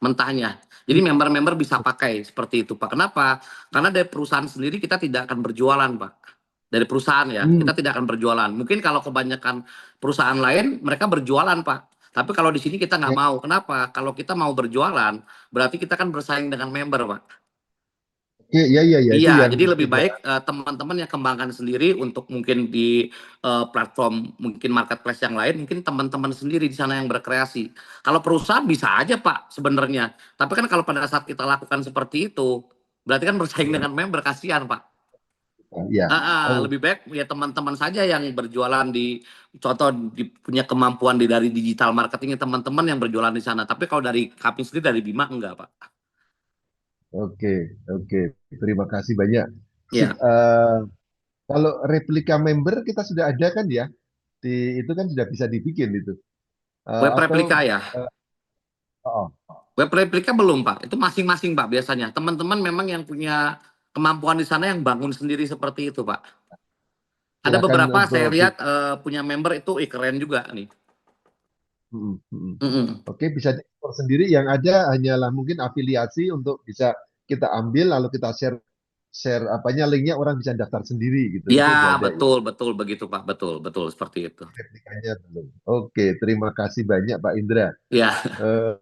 mentahnya. Jadi member-member bisa pakai seperti itu Pak. Kenapa? Karena dari perusahaan sendiri kita tidak akan berjualan Pak. Dari perusahaan ya, Hmm, kita tidak akan berjualan. Mungkin kalau kebanyakan perusahaan lain mereka berjualan Pak. Tapi kalau di sini kita nggak ya, mau. Kenapa? Kalau kita mau berjualan, berarti kita kan bersaing dengan member Pak. oke, ya, ya, ya, itu Iya, yang jadi lebih sudah. baik teman-teman yang kembangkan sendiri untuk mungkin di platform mungkin marketplace yang lain, mungkin teman-teman sendiri di sana yang berkreasi. Kalau perusahaan bisa aja Pak sebenarnya. Tapi kan kalau pada saat kita lakukan seperti itu, berarti kan bersaing Ya, dengan member, kasihan Pak. ya. Oh, Lebih baik ya teman-teman saja yang berjualan di contoh punya kemampuan dari digital marketingnya teman-teman yang berjualan di sana. Tapi kalau dari kami sendiri dari Bima enggak Pak. oke, oke. Terima kasih banyak. Sip. Iya, Kalau replika member kita sudah ada kan ya? Itu kan sudah bisa dibikin itu. web Atau replika ya. eh, oh, Web replika belum, Pak. Itu masing-masing, Pak, biasanya. Teman-teman memang yang punya kemampuan di sana yang bangun sendiri seperti itu, Pak. Ada silakan beberapa saya Bro. lihat punya member itu keren juga nih. Mm-mm. Oke, bisa diekspor sendiri. Yang ada hanyalah mungkin afiliasi untuk bisa kita ambil lalu kita share share apanya linknya orang bisa daftar sendiri gitu. Ya, Itu sudah ada ya. betul, betul begitu, Pak. Betul, betul seperti itu. Replikanya belum. Oke, terima kasih banyak Pak Indra. Ya, Eh,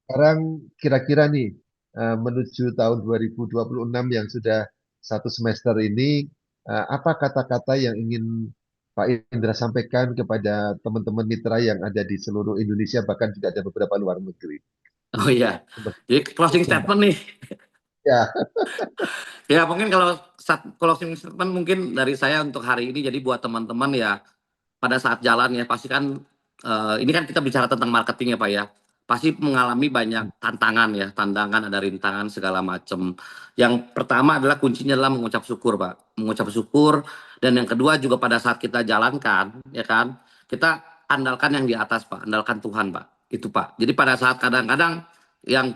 Sekarang kira-kira nih menuju tahun 2026 yang sudah 1 semester ini, apa kata-kata yang ingin Pak Indra sampaikan kepada teman-teman mitra yang ada di seluruh Indonesia bahkan juga ada beberapa luar negeri? oh iya. Sebagai Jadi closing closing, Pak. statement nih. Ya, Ya, mungkin kalau closing statement mungkin dari saya untuk hari ini. Jadi buat teman-teman ya, pada saat jalan ya pasti kan ini kan kita bicara tentang marketing ya Pak ya. Pasti mengalami banyak tantangan ya, tantangan ada rintangan segala macam. Yang pertama adalah kuncinya adalah mengucap syukur Pak. Mengucap syukur, dan yang kedua juga pada saat kita jalankan ya kan, kita andalkan yang di atas Pak, andalkan Tuhan Pak. Itu Pak. Jadi pada saat kadang-kadang yang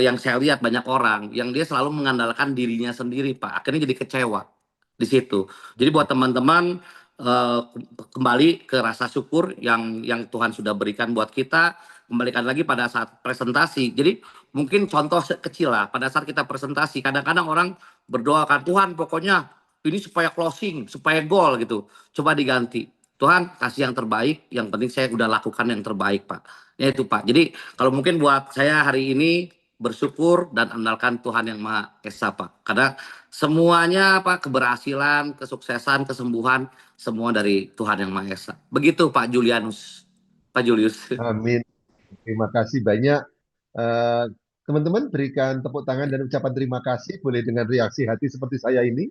yang saya lihat banyak orang yang dia selalu mengandalkan dirinya sendiri Pak. Akhirnya jadi kecewa di situ. Jadi buat teman-teman eh, kembali ke rasa syukur yang Tuhan sudah berikan buat kita, kembalikan lagi pada saat presentasi. Jadi mungkin contoh kecil lah pada saat kita presentasi, kadang-kadang orang berdoa kan Tuhan pokoknya ini supaya closing, supaya gol gitu. Coba diganti. Tuhan kasih yang terbaik, yang penting saya udah lakukan yang terbaik, Pak. Ya itu, Pak. Jadi kalau mungkin buat saya hari ini bersyukur dan andalkan Tuhan yang Maha Esa, Pak. Karena semuanya, Pak, keberhasilan, kesuksesan, kesembuhan, semua dari Tuhan yang Maha Esa. Begitu, Pak Julianus. Pak Julius. Amin. Terima kasih banyak. Eh, Teman-teman berikan tepuk tangan dan ucapan terima kasih. Boleh dengan reaksi hati seperti saya ini.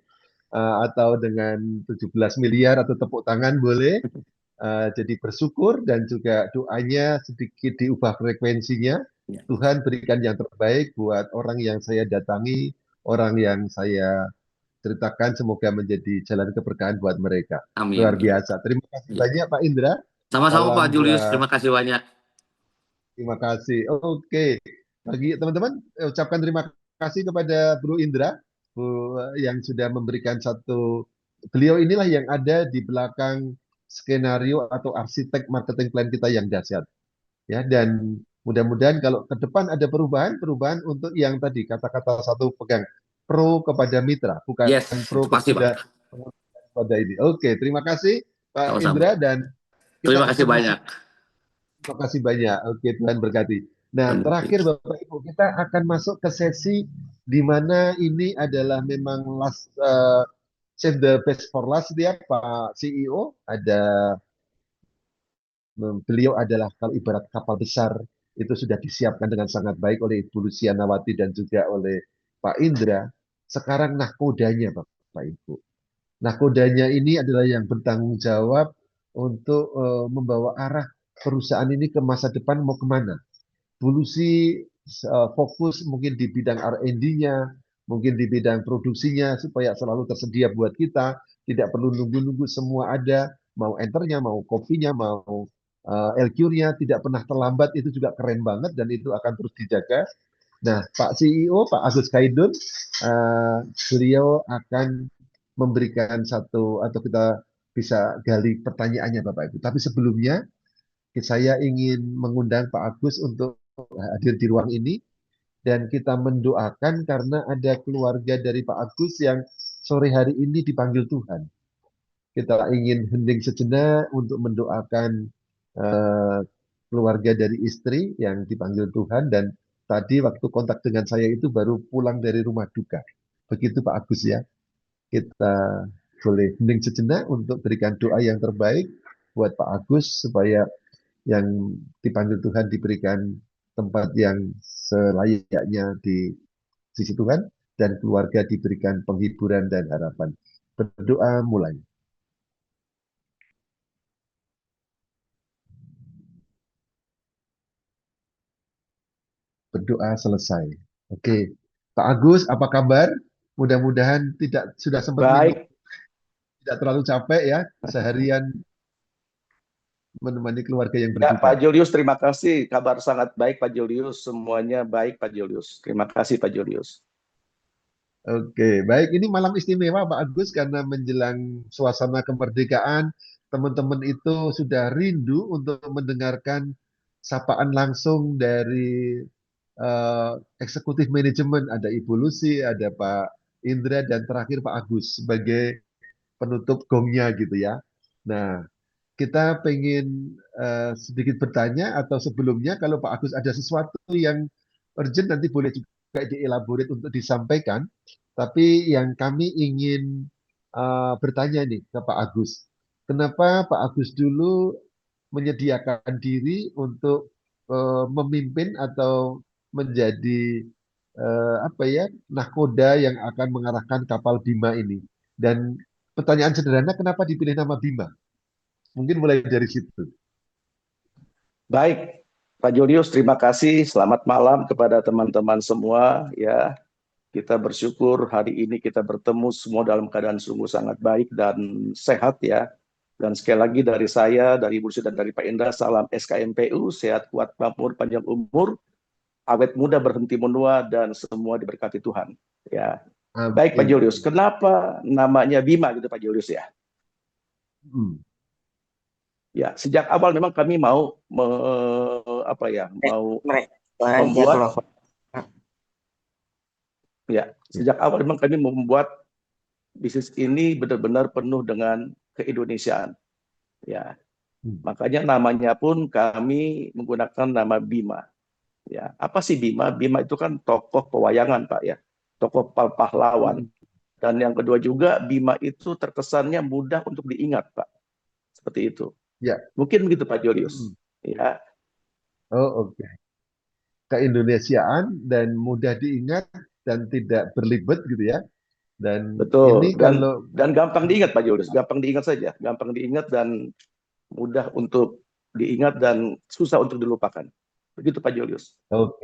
Atau dengan 17 miliar atau tepuk tangan boleh. Jadi bersyukur dan juga doanya sedikit diubah frekuensinya. Ya. Tuhan berikan yang terbaik buat orang yang saya datangi, orang yang saya ceritakan, semoga menjadi jalan keberkahan buat mereka. Amin. Luar biasa. Terima kasih Ya. banyak Pak Indra. Sama-sama Pak Salam Julius, buat, terima kasih banyak. terima kasih. Oke, bagi teman-teman, ucapkan terima kasih kepada Bro Indra, yang sudah memberikan beliau inilah yang ada di belakang skenario atau arsitek marketing plan kita yang dahsyat. Ya, dan mudah-mudahan kalau ke depan ada perubahan untuk yang tadi kata-kata satu pegang pro kepada mitra, bukan Yes, pro itu pasti kepada Pak. ini. Oke, terima kasih Pak Sama-sama. Indra dan kita Terima kasih akan masuk. banyak. Terima kasih banyak. Oke, Tuhan berkati. Nah, terakhir Bapak Ibu, kita akan masuk ke sesi di mana ini adalah memang last save the best for last dia Pak CEO. Beliau adalah kalau ibarat kapal besar itu sudah disiapkan dengan sangat baik oleh Ibu Lucianawati dan juga oleh Pak Indra. Sekarang nahkodanya Bapak Ibu. Nahkodanya ini adalah yang bertanggung jawab untuk membawa arah perusahaan ini ke masa depan mau kemana. Bu Lucy fokus mungkin di bidang R&D-nya, mungkin di bidang produksinya supaya selalu tersedia buat kita, tidak perlu nunggu-nunggu semua ada, mau enternya, mau kopinya, mau LQ-nya tidak pernah terlambat, itu juga keren banget dan itu akan terus dijaga. Nah, Pak CEO, Pak Agus Kaidun, beliau akan memberikan satu atau kita bisa gali pertanyaannya Bapak Ibu. Tapi sebelumnya saya ingin mengundang Pak Agus untuk hadir di ruang ini dan kita mendoakan karena ada keluarga dari Pak Agus yang sore hari ini dipanggil Tuhan. Kita ingin hening sejenak untuk mendoakan eh, keluarga dari istri yang dipanggil Tuhan dan tadi waktu kontak dengan saya itu baru pulang dari rumah duka. Begitu Pak Agus ya. Kita boleh hening sejenak untuk berikan doa yang terbaik buat Pak Agus supaya yang dipanggil Tuhan diberikan tempat yang selayaknya di sisi Tuhan dan keluarga diberikan penghiburan dan harapan. Berdoa mulai. Berdoa selesai. Oke, Pak Agus, apa kabar? Mudah-mudahan tidak sudah sempat minum, Baik, tidak terlalu capek ya seharian menemani keluarga yang ya berduka. Pak Julius, terima kasih. Kabar sangat baik Pak Julius. Semuanya baik Pak Julius. Terima kasih Pak Julius. Oke, baik. Ini malam istimewa Pak Agus karena menjelang suasana kemerdekaan, teman-teman itu sudah rindu untuk mendengarkan sapaan langsung dari eksekutif manajemen. Ada Ibu Lucy, ada Pak Indra, dan terakhir Pak Agus sebagai penutup gongnya gitu ya. Nah, kita pengen sedikit bertanya atau sebelumnya kalau Pak Agus ada sesuatu yang urgent nanti boleh juga dielaborate untuk disampaikan. Tapi yang kami ingin bertanya nih ke Pak Agus, kenapa Pak Agus dulu menyediakan diri untuk memimpin atau menjadi apa ya nahkoda yang akan mengarahkan kapal Bima ini? Dan pertanyaan sederhana, kenapa dipilih nama Bima? Mungkin mulai dari situ. Baik, Pak Julius, terima kasih. Selamat malam kepada teman-teman semua. Ya, kita bersyukur hari ini kita bertemu semua dalam keadaan sungguh sangat baik dan sehat ya. Dan sekali lagi dari saya, dari Ibu Lucy dan dari Pak Indra, salam SKMPU, sehat, kuat, makmur, panjang umur, awet muda, berhenti menua, dan semua diberkati Tuhan. Ya, baik Pak Amin. Julius. Kenapa namanya Bima gitu Pak Julius ya? Hmm. Ya, sejak awal memang kami mau membuat bisnis ini benar-benar penuh dengan keindonesiaan. Ya, makanya namanya pun kami menggunakan nama Bima. Ya, apa sih Bima? Bima itu kan tokoh pewayangan, Pak ya, tokoh pahlawan. Dan yang kedua juga Bima itu terkesannya mudah untuk diingat, Pak. Seperti itu. Ya. Mungkin begitu Pak Julius. Ya. Oh, oke. Keindonesiaan dan mudah diingat dan tidak berlibet gitu ya. Dan Betul. ini kalau Dan gampang diingat Pak Julius, gampang diingat saja, gampang diingat dan mudah untuk diingat dan susah untuk dilupakan. Begitu Pak Julius. oke.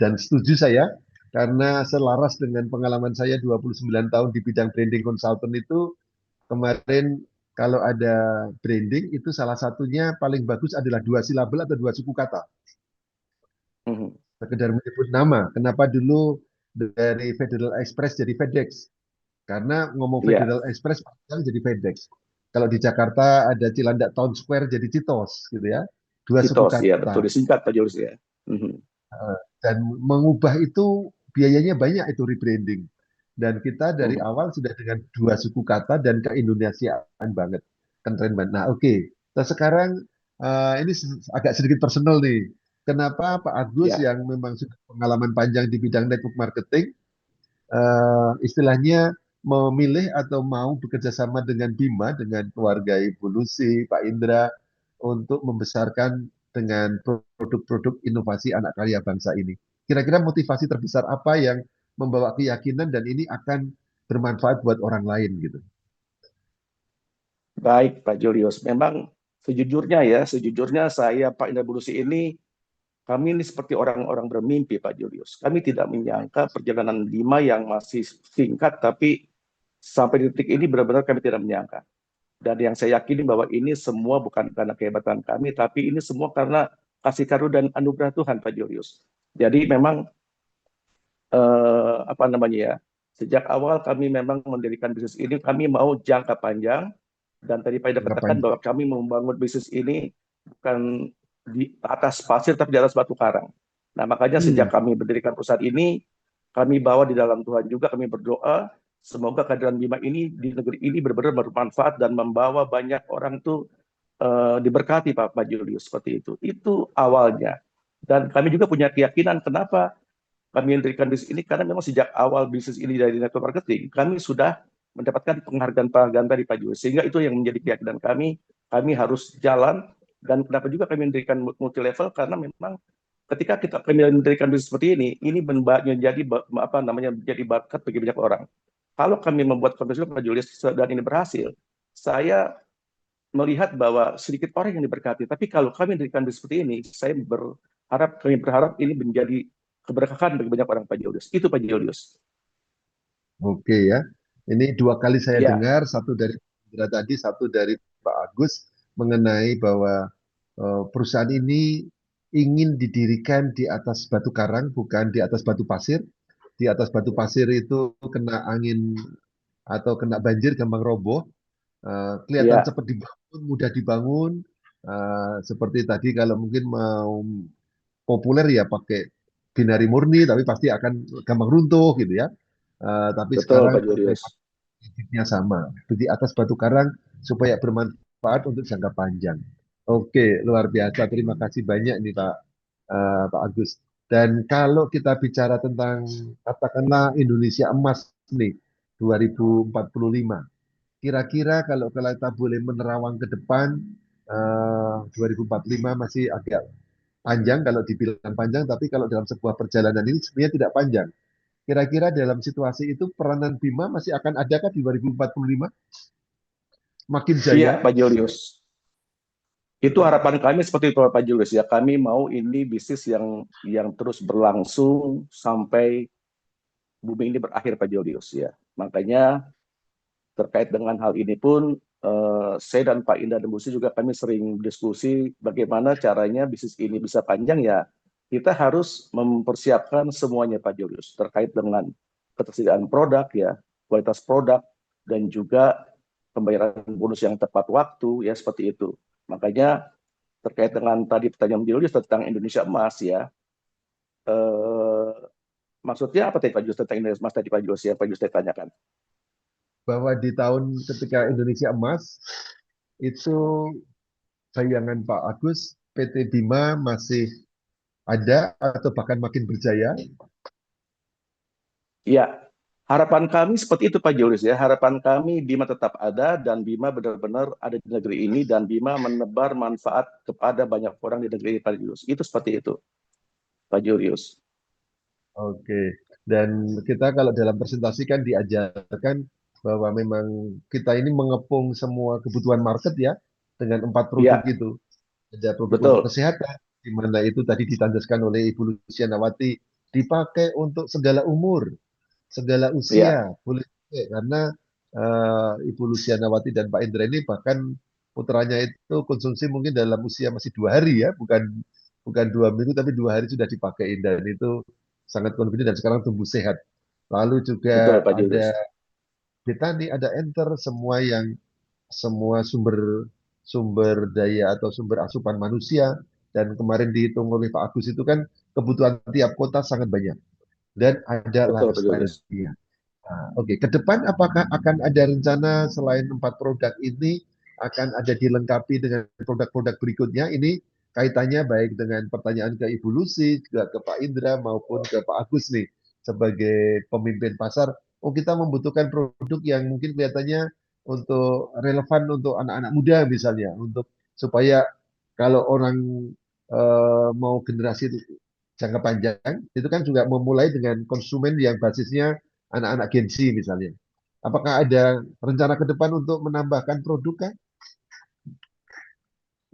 Dan setuju saya karena selaras dengan pengalaman saya 29 tahun di bidang branding consultant itu kemarin kalau ada branding itu salah satunya paling bagus adalah dua silabel atau dua suku kata. Mhm. Sekedar menyebut nama. Kenapa dulu dari Federal Express jadi FedEx? Karena ngomong Iya, Federal Express panjang jadi FedEx. Kalau di Jakarta ada Cilandak Town Square jadi Citos gitu ya. Dua suku Citos, ya betul kata. disingkat Pak Julius ya. Mhm. Dan mengubah itu biayanya banyak itu rebranding. Dan kita dari Mhm. awal sudah dengan dua suku kata dan keindonesiaan banget. Keren banget. Nah, oke. Nah, sekarang ini agak sedikit personal nih. Kenapa Pak Agus Ya, yang memang sudah pengalaman panjang di bidang network marketing, istilahnya memilih atau mau bekerja sama dengan Bima, dengan keluarga Ibu Lucy, Pak Indra, untuk membesarkan dengan produk-produk inovasi anak karya bangsa ini. Kira-kira motivasi terbesar apa yang membawa keyakinan dan ini akan bermanfaat buat orang lain gitu. baik Pak Julius. Memang sejujurnya saya Pak Indra Bulusi ini kami ini seperti orang-orang bermimpi Pak Julius. Kami tidak menyangka perjalanan Bima yang masih singkat tapi sampai detik ini benar-benar kami tidak menyangka. Dan yang saya yakini bahwa ini semua bukan karena kehebatan kami, tapi ini semua karena kasih karunia dan anugerah Tuhan, Pak Julius. Jadi memang apa namanya ya, sejak awal kami memang mendirikan bisnis ini, kami mau jangka panjang. Dan tadi Pak Ida katakan Ngapain? bahwa kami membangun bisnis ini bukan di atas pasir, tapi di atas batu karang. Nah, makanya Hmm, sejak kami mendirikan perusahaan ini, kami bawa di dalam Tuhan juga, kami berdoa, semoga kehadiran Bima ini di negeri ini benar-benar bermanfaat dan membawa banyak orang tuh diberkati Pak Julius, seperti itu. Itu awalnya. Dan kami juga punya keyakinan kenapa kami mendirikan bisnis ini, karena memang sejak awal bisnis ini dari network marketing, kami sudah mendapatkan penghargaan-penghargaan dari Pak Julius. Sehingga itu yang menjadi keyakinan kami harus jalan. Dan kenapa juga kami mendirikan multi level, karena memang ketika kami mendirikan bisnis seperti ini menjadi apa namanya, menjadi bakat bagi banyak orang. Kalau kami membuat konten Pak Julius dan ini berhasil, saya melihat bahwa sedikit orang yang diberkati. Tapi kalau kami mendirikan bisnis seperti ini, kami berharap ini menjadi keberkahan bagi banyak orang Pak Julius. Itu Pak Julius. oke ya. Ini dua kali saya Ya, dengar, satu dari Pak Indra tadi, satu dari Pak Agus mengenai bahwa perusahaan ini ingin didirikan di atas batu karang, bukan di atas batu pasir. Di atas batu pasir itu kena angin atau kena banjir gampang roboh. Kelihatan ya, cepat dibangun, mudah dibangun. Seperti tadi kalau mungkin mau populer ya pakai binari murni, tapi pasti akan gampang runtuh gitu ya. Tapi betul sekarang Pak Julius. prinsipnya sama, di atas batu karang supaya bermanfaat untuk jangka panjang. Oke, luar biasa. Terima kasih banyak nih Pak Agus. Dan kalau kita bicara tentang katakanlah Indonesia emas nih 2045, kira-kira kalau kita boleh menerawang ke depan 2045 masih agak panjang kalau dibilang panjang, tapi kalau dalam sebuah perjalanan ini sebenarnya tidak panjang. Kira-kira dalam situasi itu peranan Bima masih akan adakah di 2045? Makin Iya jaya? Pak Julius. Itu harapan kami seperti itu Pak Julius ya. Kami mau ini bisnis yang terus berlangsung sampai bumi ini berakhir Pak Julius ya. Makanya terkait dengan hal ini pun saya dan Pak Indah Dembusi juga kami sering diskusi bagaimana caranya bisnis ini bisa panjang ya. Kita harus mempersiapkan semuanya Pak Julius terkait dengan ketersediaan produk ya, kualitas produk dan juga pembayaran bonus yang tepat waktu ya seperti itu. Makanya terkait dengan tadi pertanyaan Julius tentang Indonesia Emas ya. Eh, maksudnya apa tadi Pak Julius tentang Indonesia Emas tadi Pak Julius ya Pak Julius tanyakan. bahwa di tahun ketika Indonesia emas itu bayangan Pak Agus, PT Bima masih ada atau bahkan makin berjaya. Ya, harapan kami seperti itu Pak Julius ya. Harapan kami Bima tetap ada dan Bima benar-benar ada di negeri ini dan Bima menebar manfaat kepada banyak orang di negeri ini Pak Julius. Itu seperti itu Pak Julius. Oke, dan kita kalau dalam presentasi kan diajarkan bahwa memang kita ini mengepung semua kebutuhan market ya dengan 4 produk Ya, itu. Ada produk untuk betul. kesehatan, di mana itu tadi ditandaskan oleh Ibu Lucianawati, dipakai untuk segala umur, segala Ya, usia, boleh pakai. Karena Ibu Lucianawati dan Pak Indra ini bahkan putranya itu konsumsi mungkin dalam usia masih 2 hari ya, bukan bukan 2 minggu, tapi 2 hari sudah dipakai dan itu sangat confident dan sekarang tumbuh sehat. Lalu betul juga Pak ada Julius. Betani, ada Enter, semua sumber sumber daya atau sumber asupan manusia dan kemarin dihitung oleh Pak Agus itu kan kebutuhan tiap kota sangat banyak dan ada Betul Pak lifestyle Julius. dia. Nah, oke, ke depan apakah akan ada rencana selain 4 produk ini akan ada dilengkapi dengan produk-produk berikutnya? Ini kaitannya baik dengan pertanyaan ke Ibu Lucy, juga ke Pak Indra maupun ke Pak Agus nih sebagai pemimpin pasar. Oh, kita membutuhkan produk yang mungkin kelihatannya untuk relevan untuk anak-anak muda misalnya, untuk supaya kalau orang mau generasi jangka panjang itu kan juga memulai dengan konsumen yang basisnya anak-anak Gen Z misalnya. Apakah ada rencana ke depan untuk menambahkan produk kah?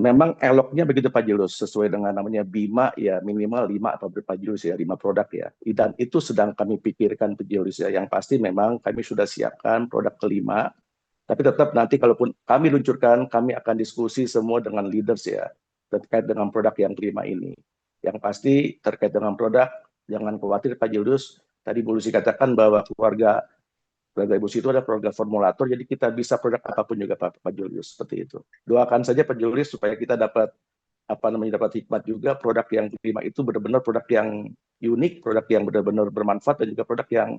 Memang eloknya begitu Pak Julius, sesuai dengan namanya Bima ya minimal 5 atau berapa Julius ya, 5 produk ya. Dan itu sedang kami pikirkan Pak Julius ya. Yang pasti memang kami sudah siapkan produk kelima, tapi tetap nanti kalaupun kami luncurkan, kami akan diskusi semua dengan leaders ya, terkait dengan produk yang kelima ini. Yang pasti terkait dengan produk, jangan khawatir Pak Julius, tadi Bu Lucy katakan bahwa keluarga Ibu Siti itu ada keluarga formulator, jadi kita bisa produk apapun juga Pak Julius, seperti itu. Doakan saja Pak Julius supaya kita dapat dapat hikmat juga produk yang kelima itu benar-benar produk yang unik, produk yang benar-benar bermanfaat dan juga produk yang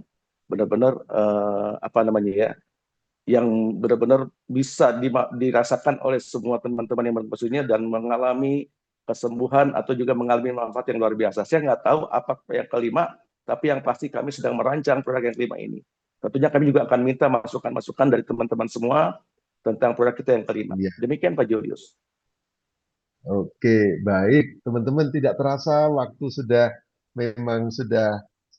benar-benar ya, yang benar-benar bisa dirasakan oleh semua teman-teman yang bermaksudnya dan mengalami kesembuhan atau juga mengalami manfaat yang luar biasa. Saya nggak tahu apa yang kelima, tapi yang pasti kami sedang merancang produk yang kelima ini. Tentunya kami juga akan minta masukan-masukan dari teman-teman semua tentang produk kita yang kelima. Iya. Demikian Pak Julius. Oke, baik. Teman-teman tidak terasa waktu sudah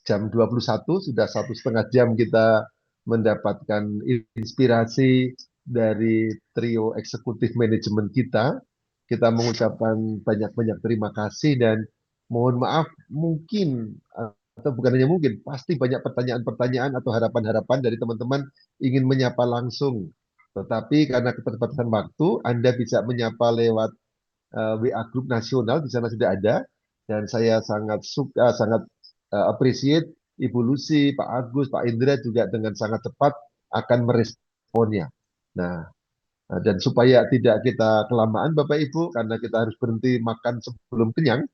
jam 21, sudah 1,5 jam kita mendapatkan inspirasi dari trio eksekutif manajemen kita. Kita mengucapkan banyak-banyak terima kasih dan mohon maaf mungkin atau bukan hanya mungkin, pasti banyak pertanyaan-pertanyaan atau harapan-harapan dari teman-teman ingin menyapa langsung. Tetapi karena keterbatasan waktu, Anda bisa menyapa lewat WA grup nasional di sana sudah ada dan saya sangat suka sangat appreciate Ibu Lucy, Pak Agus, Pak Indra juga dengan sangat cepat akan meresponnya. Nah, dan supaya tidak kita kelamaan Bapak Ibu karena kita harus berhenti makan sebelum kenyang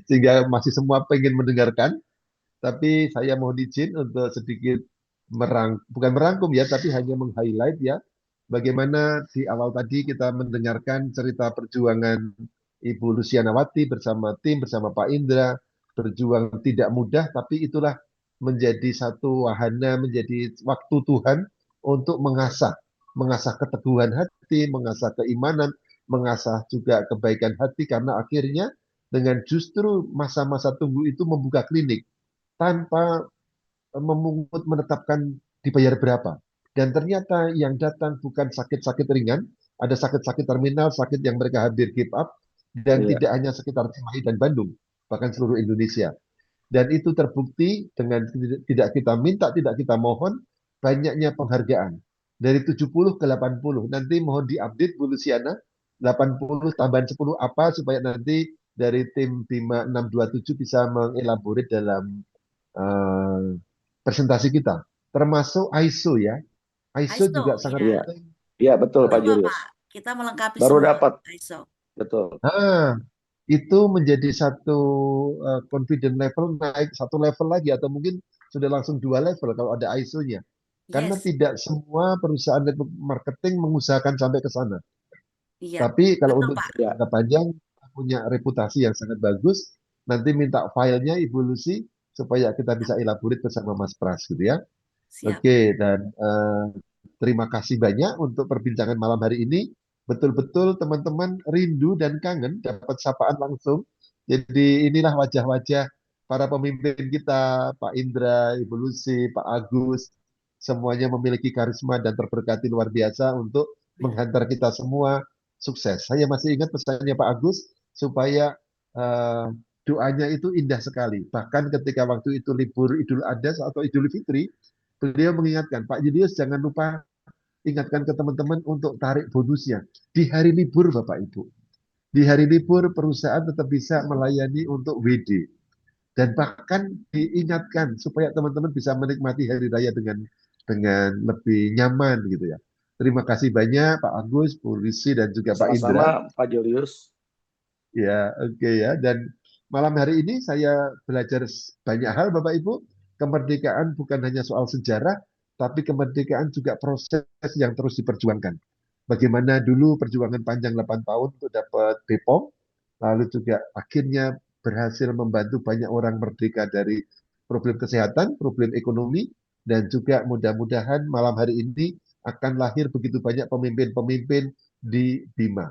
sehingga masih semua pengen mendengarkan, tapi saya mohon izin untuk sedikit bukan merangkum ya, tapi hanya meng-highlight ya, bagaimana di awal tadi kita mendengarkan cerita perjuangan Ibu Lucianawati bersama tim, bersama Pak Indra, berjuang tidak mudah, tapi itulah menjadi satu wahana, menjadi waktu Tuhan untuk mengasah keteguhan hati, mengasah keimanan, mengasah juga kebaikan hati, karena akhirnya dengan justru masa-masa tunggu itu membuka klinik tanpa memungut menetapkan dibayar berapa. Dan ternyata yang datang bukan sakit-sakit ringan, ada sakit-sakit terminal, sakit yang mereka hampir give up, dan Iya, tidak hanya sekitar Cimahi dan Bandung, bahkan seluruh Indonesia. Dan itu terbukti dengan tidak kita minta, tidak kita mohon, banyaknya penghargaan. Dari 70 ke 80. Nanti mohon diupdate Bu Luciana, 80 tambahan 10 apa supaya nanti dari tim Bima 627 bisa mengelaborate dalam eh, presentasi kita, termasuk ISO ya. ISO ISO, juga sangat ya. iya, penting. iya betul Pak Coba Pak, Julius. kita melengkapi Baru semua dapat, ISO. betul. Nah, itu menjadi satu confident level naik satu level lagi atau mungkin sudah langsung 2 level kalau ada ISO-nya. Karena Yes, tidak semua perusahaan network marketing mengusahakan sampai ke sana. iya, Tapi kalau betul untuk Pak. Ya, jangka panjang punya reputasi yang sangat bagus, nanti minta filenya Ibu Lucy supaya kita bisa elaborate bersama Mas Pras gitu ya. Siap. Oke, dan terima kasih banyak untuk perbincangan malam hari ini. Betul-betul teman-teman rindu dan kangen dapat sapaan langsung. Jadi inilah wajah-wajah para pemimpin kita, Pak Indra, Ibu Lucy, Pak Agus, semuanya memiliki karisma dan terberkati luar biasa untuk menghantar kita semua sukses. Saya masih ingat pesannya Pak Agus supaya eh, doanya itu indah sekali. Bahkan ketika waktu itu libur Idul Adha atau Idul Fitri, beliau mengingatkan, Pak Julius jangan lupa ingatkan ke teman-teman untuk tarik bonusnya. Di hari libur Bapak Ibu. Di hari libur perusahaan tetap bisa melayani untuk WD. Dan bahkan diingatkan supaya teman-teman bisa menikmati hari raya dengan lebih nyaman gitu ya. Terima kasih banyak Pak Agus, Bu Risi, dan juga Pak Indra. sama-sama Pak Julius. Ya, oke ya. Dan malam hari ini saya belajar banyak hal, Bapak Ibu. Kemerdekaan bukan hanya soal sejarah, tapi kemerdekaan juga proses yang terus diperjuangkan. Bagaimana dulu perjuangan panjang 8 tahun untuk dapat BPOM, lalu juga akhirnya berhasil membantu banyak orang merdeka dari problem kesehatan, problem ekonomi, dan juga mudah-mudahan malam hari ini akan lahir begitu banyak pemimpin-pemimpin di Bima.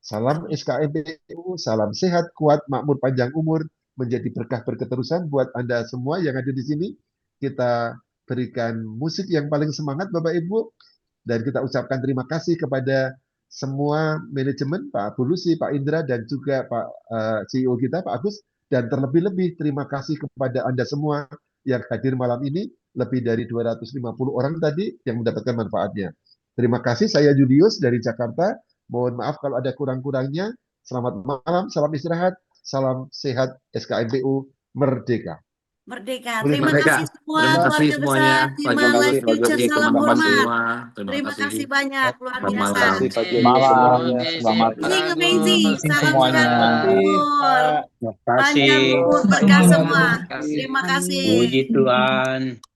Salam Amin. SKMPU, salam sehat, kuat, makmur, panjang umur, menjadi berkah berketerusan buat Anda semua yang ada di sini. Kita berikan musik yang paling semangat Bapak Ibu, dan kita ucapkan terima kasih kepada semua manajemen, Pak Bulusi, Pak Indra, dan juga Pak CEO kita, Pak Agus, dan terlebih-lebih terima kasih kepada Anda semua yang hadir malam ini, lebih dari 250 orang tadi yang mendapatkan manfaatnya. Terima kasih, saya Julius dari Jakarta. Mohon maaf kalau ada kurang-kurangnya. Selamat malam, salam istirahat, salam sehat SKMPU Merdeka. Merdeka. Boleh Terima Merdeka. kasih semua Terima kasih keluarga semuanya. besar Pak Bima Terima Julius, kasih Life Pak Pak Future. Jody, Julius, Salam terima teman-teman kasih. hormat. semua. Terima Terima kasih. kasih banyak, luar Selamat biasa. Terima malam. kasih Pak Oke, Julius malam. semuanya. Selamat Amazing, Bagus. amazing. meeting Salam semuanya. sehat, Terima kasih makmur. Pak Terima kasih. Panjang umur, Pak berkah Indra, semua. terima Terima kasih. kasih. Terima kasih. Puji Tuhan.